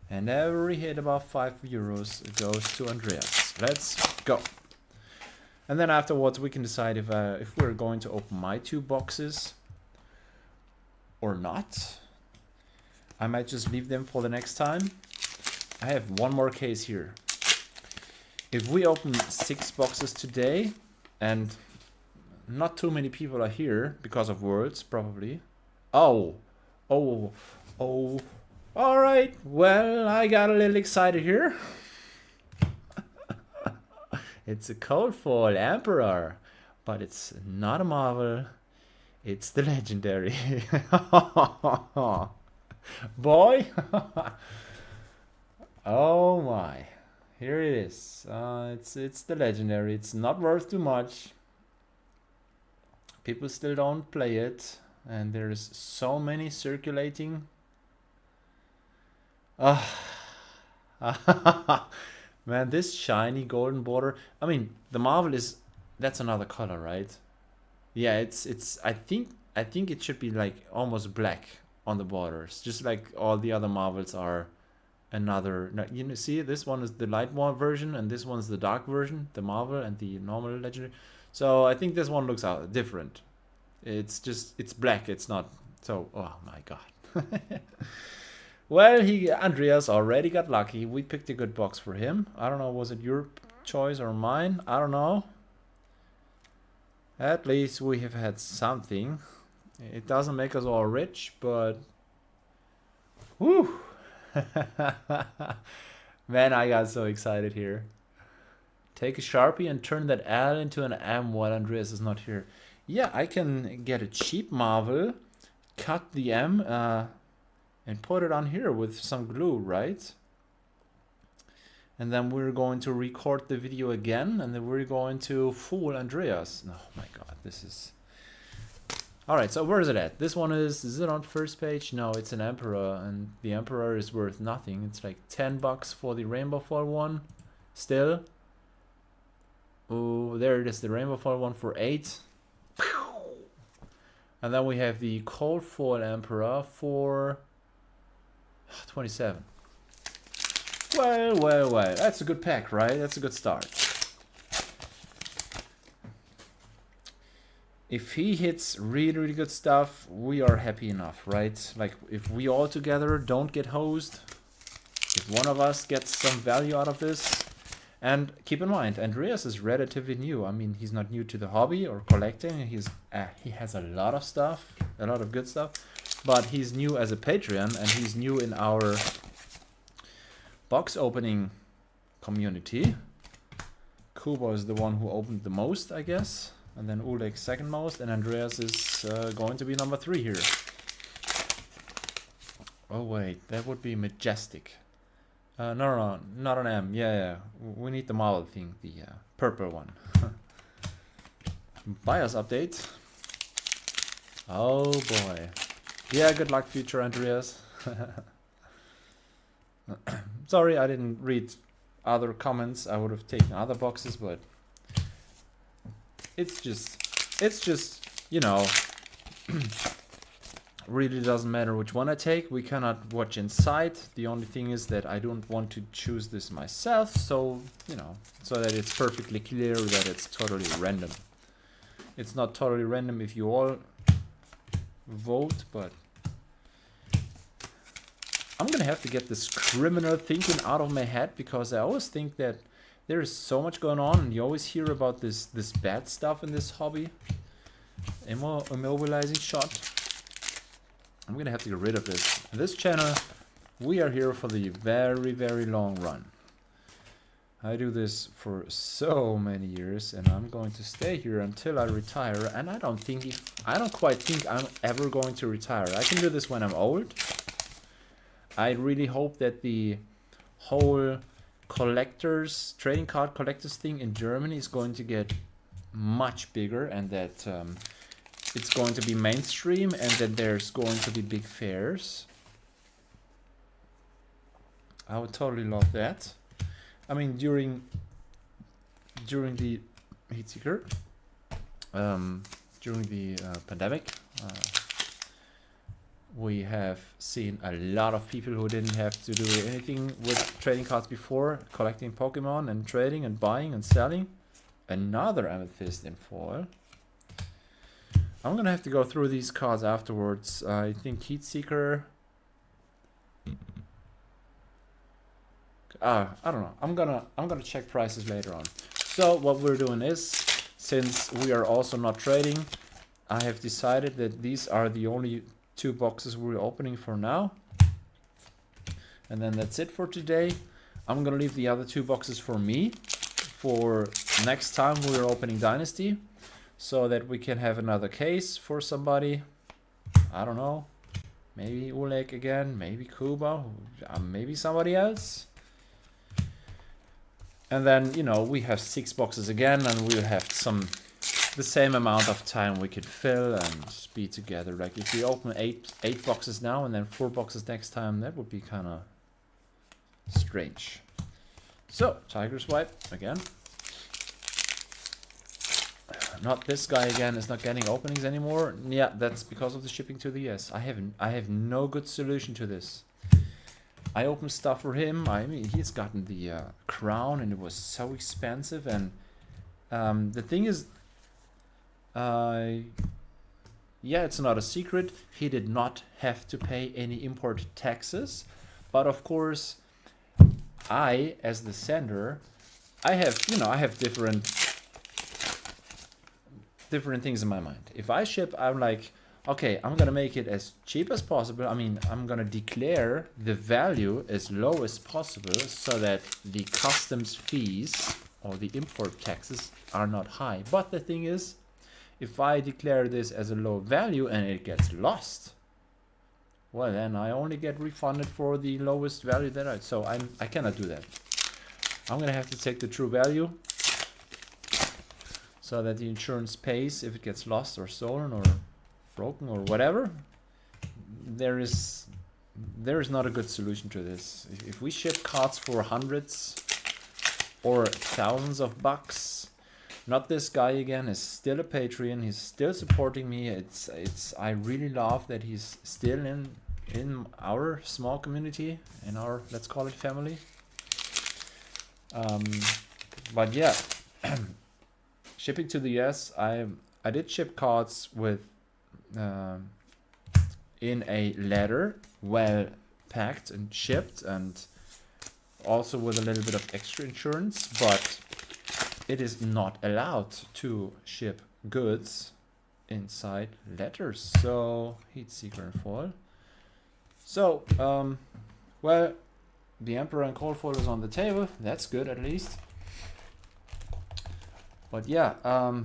and every hit above 5 euros goes to Andreas. Let's go. And then afterwards we can decide if we're going to open my 2 boxes or not. I might just leave them for the next time. I have one more case here. If we open 6 boxes today, and not too many people are here because of Worlds, probably. Oh. All right. Well, I got a little excited here. It's a Cold Foil Emperor, but it's not a Marvel. It's the Legendary. Boy. Oh my. Here it is. It's the Legendary. It's not worth too much. People still don't play it, and there's so many circulating. Man, this shiny golden border. I mean, the Marvel is, that's another color, right? Yeah, it's I think it should be like almost black on the borders, just like all the other Marvels are. Another, you know, see, this one is the light version, and this one's the dark version, the Marvel and the normal Legendary. So I think this one looks out different. It's just, it's black, it's not so, oh my god. Well, Andreas already got lucky. We picked a good box for him. I don't know, was it your choice or mine? I don't know. At least we have had something. It doesn't make us all rich, but... Whew! Man, I got so excited here. Take a Sharpie and turn that L into an M while Andreas is not here. Yeah, I can get a cheap Marvel, cut the M, and put it on here with some glue, right? And then we're going to record the video again, and then we're going to fool Andreas. Oh my god, this is... Alright, so where is it at? This one is it on first page? No, it's an Emperor, and the Emperor is worth nothing. It's like 10 bucks for the Rainbow Foil one, still. Oh, there it is, the Rainbow Foil one for 8. And then we have the Cold Foil Emperor for 27. Well, that's a good pack, right? That's a good start. If he hits really good stuff, we are happy enough, right? Like, if we all together don't get hosed, if one of us gets some value out of this. And keep in mind, Andreas is relatively new. I mean, he's not new to the hobby or collecting. He has a lot of stuff, a lot of good stuff. But he's new as a Patreon, and he's new in our box opening community. Kubo is the one who opened the most, I guess. And then Oleg second most, and Andreas is going to be number 3 here. Oh wait, that would be Majestic. No, not an M. Yeah, we need the Marvel thing, the purple one. Buyers update. Oh boy. Yeah, good luck, future Andreas. Sorry, I didn't read other comments. I would have taken other boxes, but it's just, you know, really doesn't matter which one I take. We cannot watch inside. The only thing is that I don't want to choose this myself, so, you know, so that it's perfectly clear that it's totally random. It's not totally random if you all vote, but I'm gonna have to get this criminal thinking out of my head, because I always think that there is so much going on, and you always hear about this bad stuff in this hobby. Immobilizing shot. I'm gonna have to get rid of this. In this channel, we are here for the very long run. I do this for so many years, and I'm going to stay here until I retire. And I don't quite think I'm ever going to retire. I can do this when I'm old. I really hope that the whole trading card collectors thing in Germany is going to get much bigger, and that it's going to be mainstream, and that there's going to be big fairs. I would totally love that. I mean, during the Heatseeker, during the pandemic, we have seen a lot of people who didn't have to do anything with trading cards before, collecting Pokemon and trading and buying and selling. Another Amethyst in foil. I'm gonna have to go through these cards afterwards. I think Heatseeker. I don't know. I'm gonna check prices later on. So what we're doing is, since we are also not trading, I have decided that these are the only 2 boxes we're opening for now, and then that's it for today. I'm gonna leave the other 2 boxes for me for next time we're opening Dynasty, so that we can have another case for somebody. I don't know, maybe Oleg again, maybe Kuba, maybe somebody else. And then, you know, we have 6 boxes again, and we'll have the same amount of time we could fill and be together. Like, if we open 8 boxes now and then 4 boxes next time, that would be kind of strange. So, Tiger Swipe again. Not this guy again is not getting openings anymore. Yeah, that's because of the shipping to the US. I have no good solution to this. I opened stuff for him. I mean, he's gotten the crown, and it was so expensive. And the thing is, Yeah, it's not a secret. He did not have to pay any import taxes. But of course, I, as the sender, I have, I have different things in my mind. If I ship, I'm like, okay, I'm gonna make it as cheap as possible. I mean, I'm gonna declare the value as low as possible so that the customs fees or the import taxes are not high. But the thing is, if I declare this as a low value and it gets lost, well, then I only get refunded for the lowest value that I cannot do that. I'm gonna have to take the true value so that the insurance pays if it gets lost or stolen or broken or whatever. There is not a good solution to this. If we ship cards for hundreds or thousands of bucks, not this guy again is still a Patreon. He's still supporting me. I really love that he's still in our small community, in our, let's call it, family. But yeah, shipping to the US, I did ship cards with in a letter, well packed and shipped, and also with a little bit of extra insurance, but it is not allowed to ship goods inside letters. So heat seeker and foil. So well, the Emperor and cold foil is on the table. That's good, at least. But yeah, a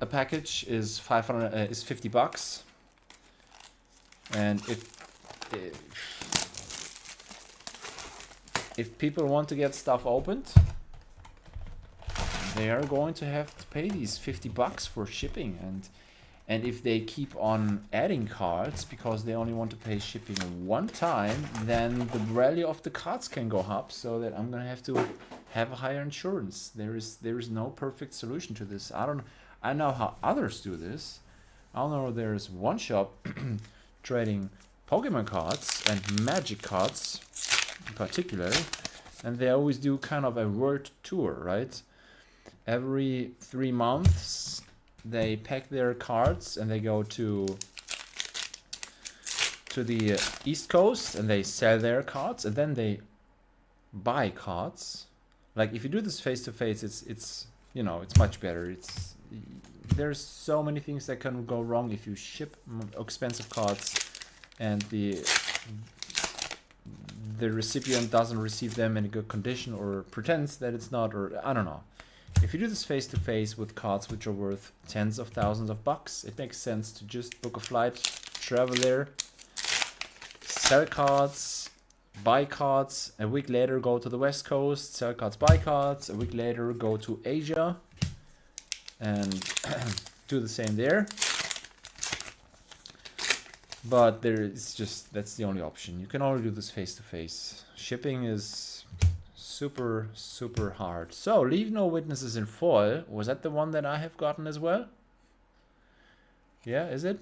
package is 50 bucks, and if people want to get stuff opened, they are going to have to pay these 50 bucks for shipping. And if they keep on adding cards because they only want to pay shipping one time, then the value of the cards can go up, so that I'm gonna have to have a higher insurance. There is no perfect solution to this. I know how others do this. I know there's one shop trading Pokemon cards and Magic cards in particular, and they always do kind of a world tour, right? Every 3 months they pack their cards and they go to the East Coast and they sell their cards, and then they buy cards. Like, if you do this face to face, it's much better. There's so many things that can go wrong if you ship expensive cards and the recipient doesn't receive them in a good condition, or pretends that it's not, or I don't know. If you do this face to face with cards which are worth tens of thousands of bucks, it makes sense to just book a flight, travel there, sell cards, buy cards, a week later go to the West Coast, sell cards, buy cards, a week later go to Asia and do the same there. But that's the only option. You can only do this face to face. Shipping is super, super hard. So, Leave No Witnesses in foil. Was that the one that I have gotten as well? Yeah, is it?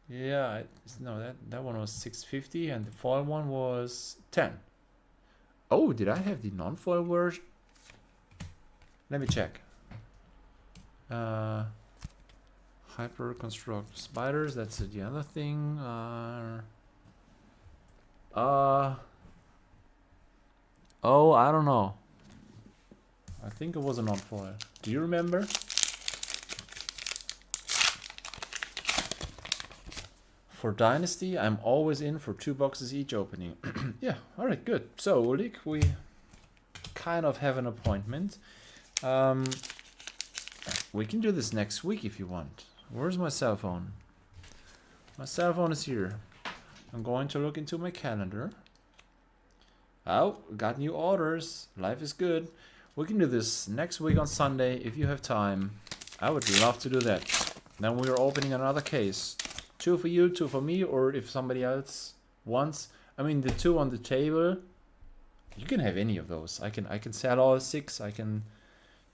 Yeah, no, that one was 650 and the foil one was 10. Oh, did I have the non-foil version? Let me check. Hyper construct spiders, that's the other thing. Oh, I don't know. I think it was a non-foil. Do you remember? For Dynasty, I'm always in for 2 boxes each opening. Yeah, alright, good. So, Ulrich, we kind of have an appointment. We can do this next week if you want. Where's my cell phone? My cell phone is here. I'm going to look into my calendar. Oh, got new orders. Life is good. We can do this next week on Sunday if you have time. I would love to do that. Then we're opening another case. 2 for you, 2 for me, or if somebody else wants. I mean, the 2 on the table, you can have any of those. I can sell all 6.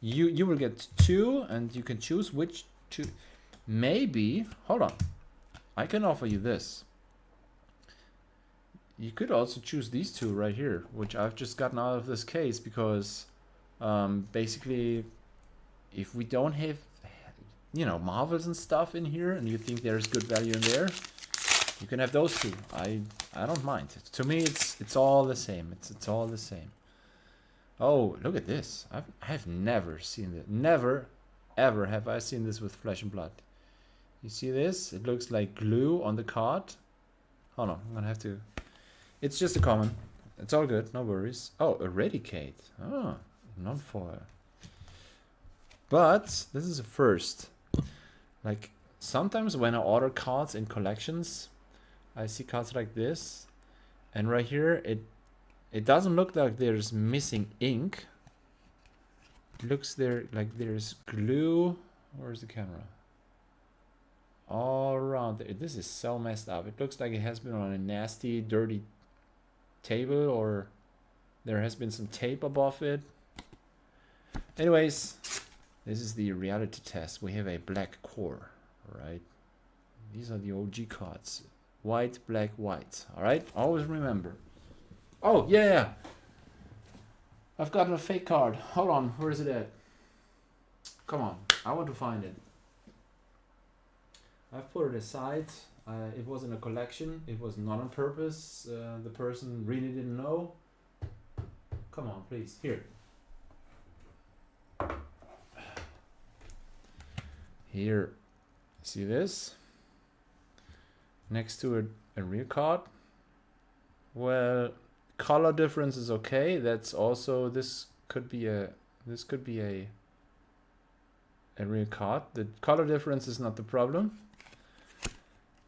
You will get 2, and you can choose which 2. Maybe, hold on. I can offer you this. You could also choose these 2 right here, which I've just gotten out of this case because basically, if we don't have you know, Marvels and stuff in here, and you think there's good value in there, you can have those two. I don't mind. To me, it's all the same. It's all the same. Oh, look at this. I've never seen it. Never, ever have I seen this with Flesh and Blood. You see this? It looks like glue on the card. Hold on, I'm gonna have to. It's just a common. It's all good, no worries. Oh, Eradicate. Oh, non-foil. But this is a first. Like, sometimes when I order cards in collections, I see cards like this, and right here it doesn't look like there's missing ink. It looks there like there's glue. Where's the camera? All around there. This is so messed up. It looks like it has been on a nasty, dirty table, or there has been some tape above it. Anyways, this is the reality test. We have a black core, right? These are the OG cards. White, black, white. All right, always remember. Oh, yeah. I've gotten a fake card. Hold on, where is it at? Come on, I want to find it. I've put it aside. It was in a collection. It was not on purpose. The person really didn't know. Come on, please. Here. Here. See this? Next to it, a real card. Well, color difference is okay. That's also, this could be a real card. The color difference is not the problem.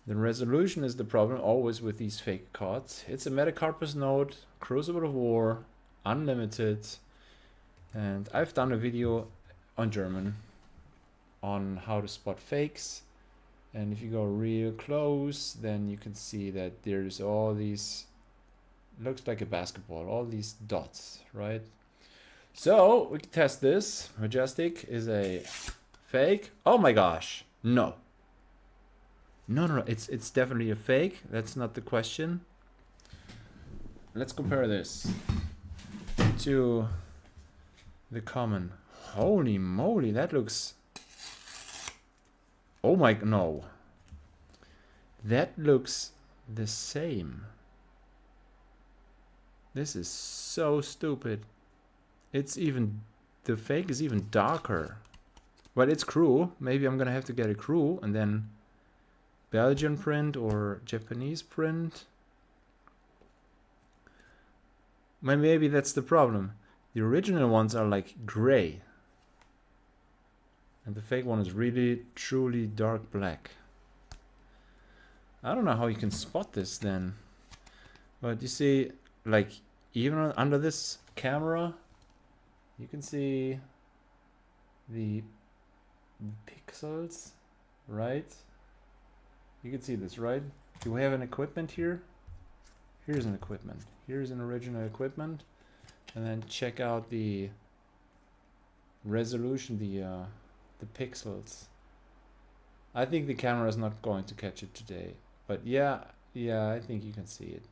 The resolution is the problem, always with these fake cards. It's a Metacarpus Note, Crucible of War, unlimited, and I've done a video on German on how to spot fakes. And if you go real close, then you can see that there's all these, looks like a basketball, all these dots, right? So we can test this. Majestic is a fake. Oh my gosh, no. No, it's definitely a fake. That's not the question. Let's compare this to the common. Holy moly, that looks... Oh my... No. That looks the same. This is so stupid. It's even... The fake is even darker. Well, it's crew. Maybe I'm gonna have to get a crew and then... Belgian print or Japanese print. Well, maybe that's the problem. The original ones are like gray. And the fake one is really, truly dark black. I don't know how you can spot this then. But you see, like, even under this camera, you can see the pixels, right? You can see this, right? Do we have an equipment here? Here's an equipment. Here's an original equipment. And then check out the resolution, the pixels. I think the camera is not going to catch it today. But yeah, I think you can see it.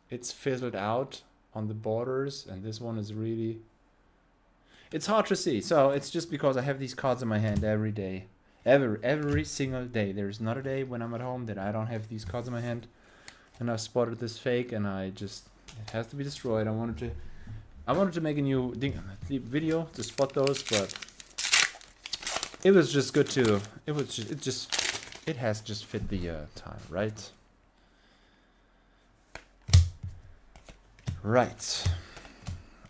It's fizzled out on the borders, and this one is really... It's hard to see. So it's just because I have these cards in my hand every day. Every single day. There's not a day when I'm at home that I don't have these cards in my hand. And I've spotted this fake, and I just... It has to be destroyed. I wanted to make a new video to spot those, but it was just good to... It has just fit the time, right? Right.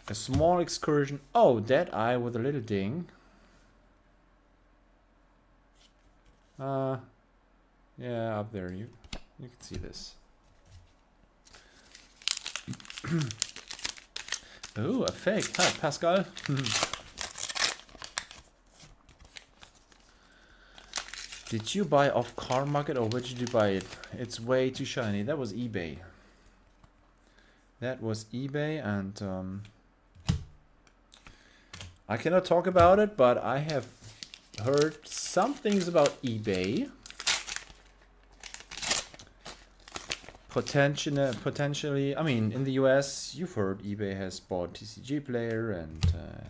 A small excursion. Oh, Dead Eye with a little ding. Yeah, up there, you can see this. Ooh, a fake. Hi, Pascal. Did you buy off car market, or where did you buy it? It's way too shiny. That was eBay. That was eBay, and I cannot talk about it, but I have heard some things about eBay. Potentially, I mean, in the US, you've heard eBay has bought TCG Player, and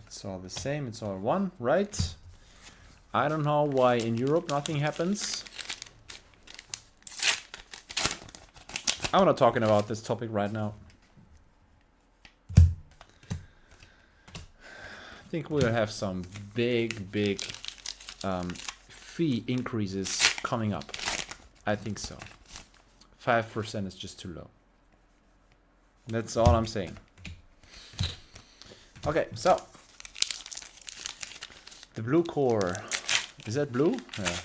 it's all the same. It's all one, right? I don't know why in Europe nothing happens. I'm not talking about this topic right now. I think we'll have some big fee increases coming up. I think so. 5% is just too low. That's all I'm saying. Okay, so the blue core. Is that blue? Yeah.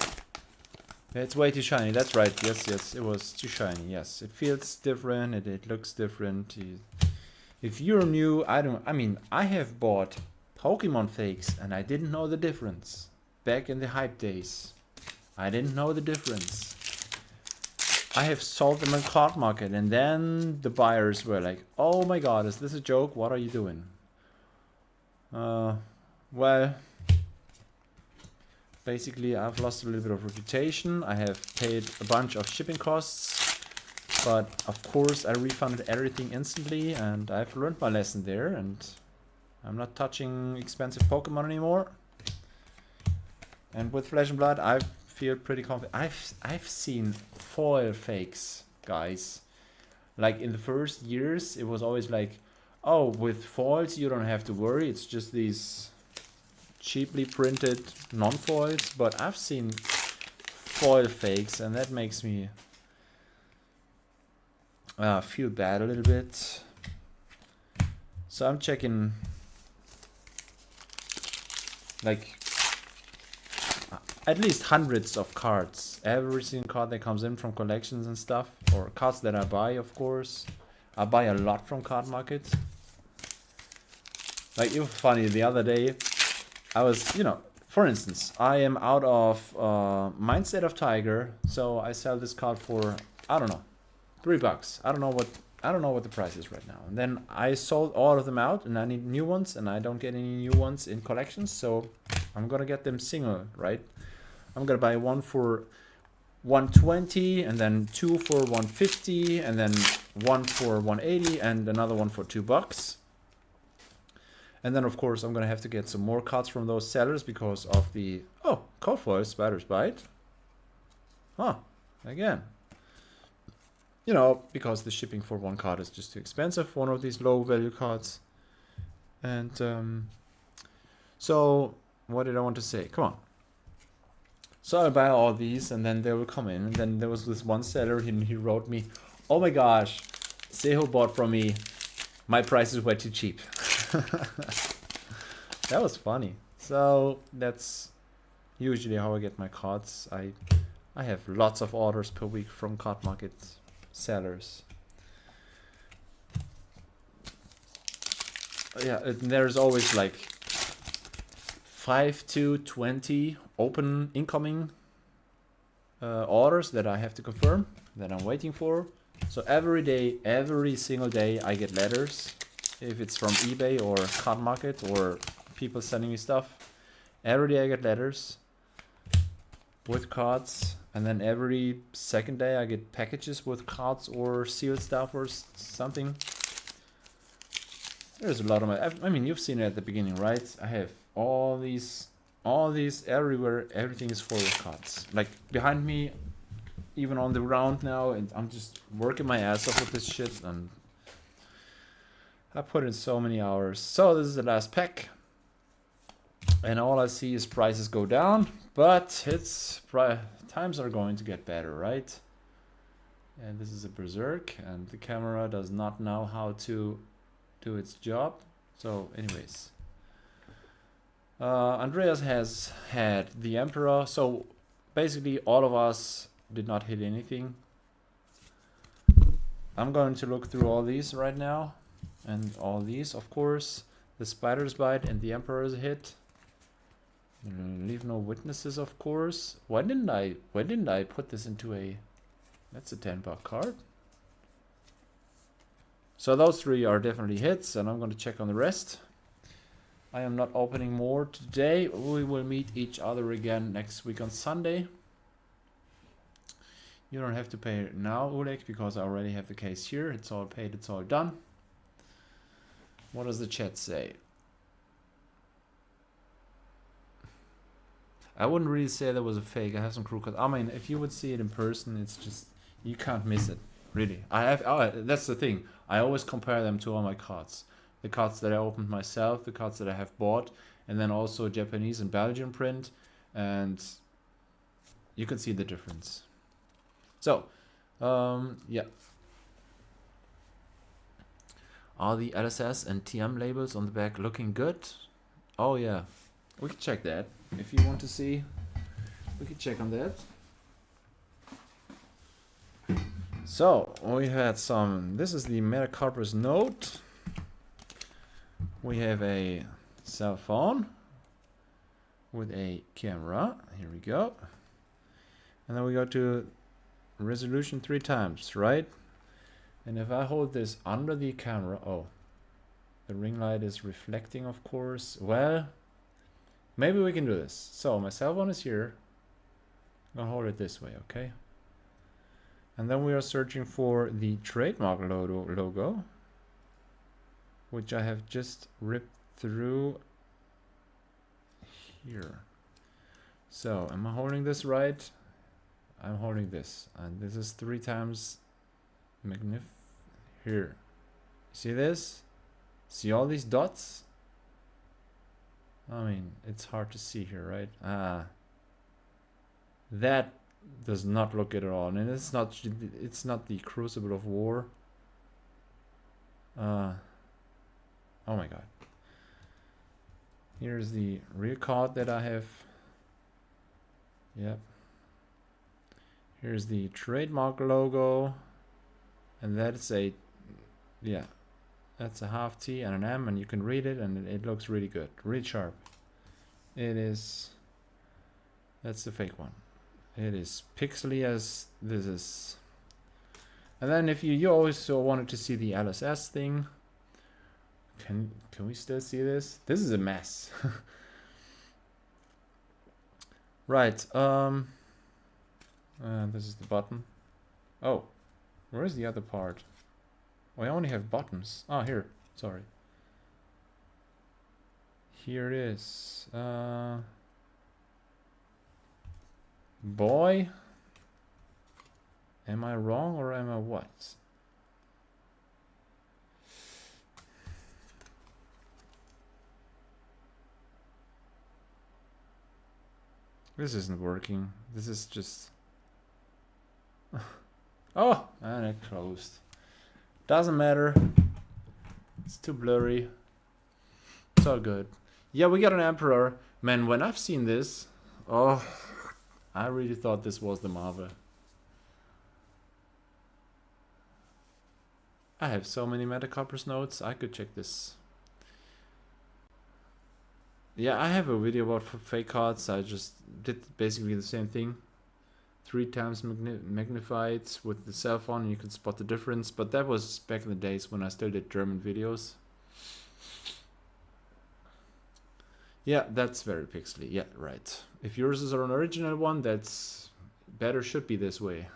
It's way too shiny. That's right. Yes, it was too shiny. Yes, it feels different. It looks different. If you're new, I have bought Pokemon fakes and I didn't know the difference. Back in the hype days, I didn't know the difference. I have sold them in Cloud Market and then the buyers were like, oh my god, is this a joke? What are you doing? Well, basically I've lost a little bit of reputation. I have paid a bunch of shipping costs, but of course I refunded everything instantly and I've learned my lesson there and I'm not touching expensive Pokemon anymore. And with Flesh and Blood, I feel pretty confident. I've seen foil fakes, guys. Like in the first years, it was always like, oh, with foils you don't have to worry. It's just these cheaply printed non-foils. But I've seen foil fakes, and that makes me feel bad a little bit. So I'm checking, like, at least hundreds of cards. Every single card that comes in from collections and stuff, or cards that I buy, of course. I buy a lot from Card Market. Like, it was funny, the other day, I was, for instance, I am out of Mindset of Tiger, so I sell this card for, I don't know, $3. I don't know what the price is right now. And then I sold all of them out, and I need new ones, and I don't get any new ones in collections, so I'm gonna get them single, right? I'm gonna buy one for 120, and then two for 150, and then one for 180, and another one for $2. And then of course I'm gonna have to get some more cards from those sellers because of the cold foil Spider's Bite. Again. Because the shipping for one card is just too expensive, one of these low value cards. And so what did I want to say? Come on. So I buy all these and then they will come in. And then there was this one seller, he wrote me, oh my gosh, Seho bought from me. My prices were too cheap. That was funny. So that's usually how I get my cards. I have lots of orders per week from Card Market sellers. Yeah, there's always like 5 to 20 open incoming orders that I have to confirm, that I'm waiting for. So every single day I get letters, if it's from eBay or Card Market or people sending me stuff. Every day I get letters with cards, and then every second day I get packages with cards or sealed stuff or something. There's a lot of you've seen it at the beginning, right? I have all these everywhere. Everything is full of cards. Like behind me, even on the ground now, and I'm just working my ass off with this shit, and I put in so many hours. So this is the last pack, and all I see is prices go down, but times are going to get better, right? And this is a Berserk, and the camera does not know how to do its job. So anyways, Andreas has had the Emperor, so basically all of us did not hit anything. I'm going to look through all these right now, and all these, of course. The Spider's Bite and the Emperor's hit. Leave no witnesses, of course. Why didn't I put this into a... That's a $10 card. So those three are definitely hits, and I'm going to check on the rest. I am not opening more today. We will meet each other again next week on Sunday. You don't have to pay it now, Oleg, because I already have the case here. It's all paid, it's all done. What does the chat say? I wouldn't really say that was a fake. I have some crew cards. I mean, if you would see it in person, it's just, you can't miss it. Really. That's the thing. I always compare them to all my cards. The cards that I opened myself, the cards that I have bought, and then also Japanese and Belgian print. And you can see the difference. So, yeah. Are the LSS and TM labels on the back looking good? Oh yeah, we can check that. If you want to see, we can check on that. So, we had some, this is the Metacarpus Note. We have a cell phone with a camera. Here we go. And then we go to resolution 3 times, right? And if I hold this under the camera, oh, the ring light is reflecting, of course. Well, maybe we can do this. So my cell phone is here. I'm gonna hold it this way, okay? And then we are searching for the trademark logo, which I have just ripped through here. So am I holding this right? I'm holding this, and this is 3 times here. See this? See all these dots? I mean, it's hard to see here, right? That does not look good at all, and it's not the Crucible of War. Oh my god. Here's the real card that I have. Yep. Here's the trademark logo. And that's a, yeah, that's a half T and an M, and you can read it, and it looks really good, really sharp. It is, that's the fake one. It is pixely as this is. And then if you also wanted to see the LSS thing, can we still see this? This is a mess. Right, this is the button. Oh. Where is the other part? Oh, I only have buttons. Ah, here. Sorry. Here it is. Boy. Am I wrong or am I what? This isn't working. This is just... Oh, and it closed. Doesn't matter. It's too blurry. It's all good. Yeah, we got an Emperor. Man, when I've seen this, oh, I really thought this was the Marvel. I have so many Metacarpus notes. I could check this. Yeah, I have a video about fake cards. I just did basically the same thing. 3 times magnified with the cell phone, and you can spot the difference. But that was back in the days when I still did German videos. Yeah, that's very pixely. Yeah, right. If yours is an original one, that's better, should be this way.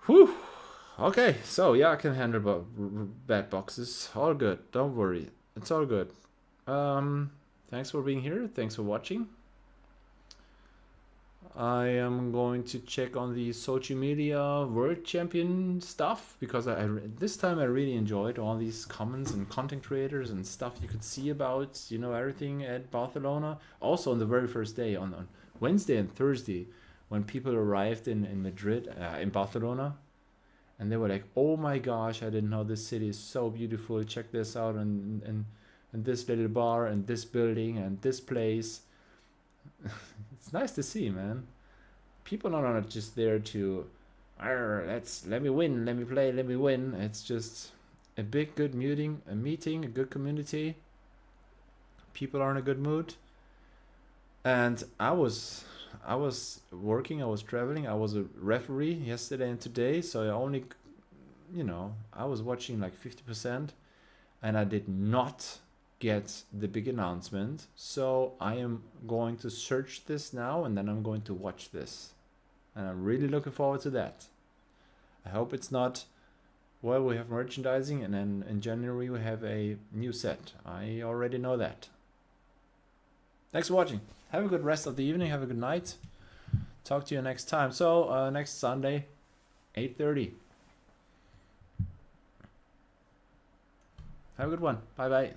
Whew. Okay, so yeah, I can handle bad boxes. All good. Don't worry. It's all good. Thanks for being here. Thanks for watching. I am going to check on the social media world champion stuff, because this time I really enjoyed all these comments and content creators and stuff you could see about, you know, everything at Barcelona. Also on the very first day, on Wednesday and Thursday, when people arrived in Madrid, in Barcelona, and they were like, oh my gosh, I didn't know this city is so beautiful. Check this out, and this little bar and this building and this place. It's nice to see, man. People are not just there to, let me win, let me play, let me win. It's just a big good meeting, a good community. People are in a good mood. And I was working, I was traveling, I was a referee yesterday and today, so I only, you know, I was watching like 50%, and I did not get the big announcement. So I am going to search this now, and then I'm going to watch this, and I'm really looking forward to that. I hope it's not, well, we have merchandising, and then in January we have a new set. I already know that. Thanks for watching. Have a good rest of the evening. Have a good night. Talk to you next time. So next Sunday, 8:30. Have a good one. Bye bye.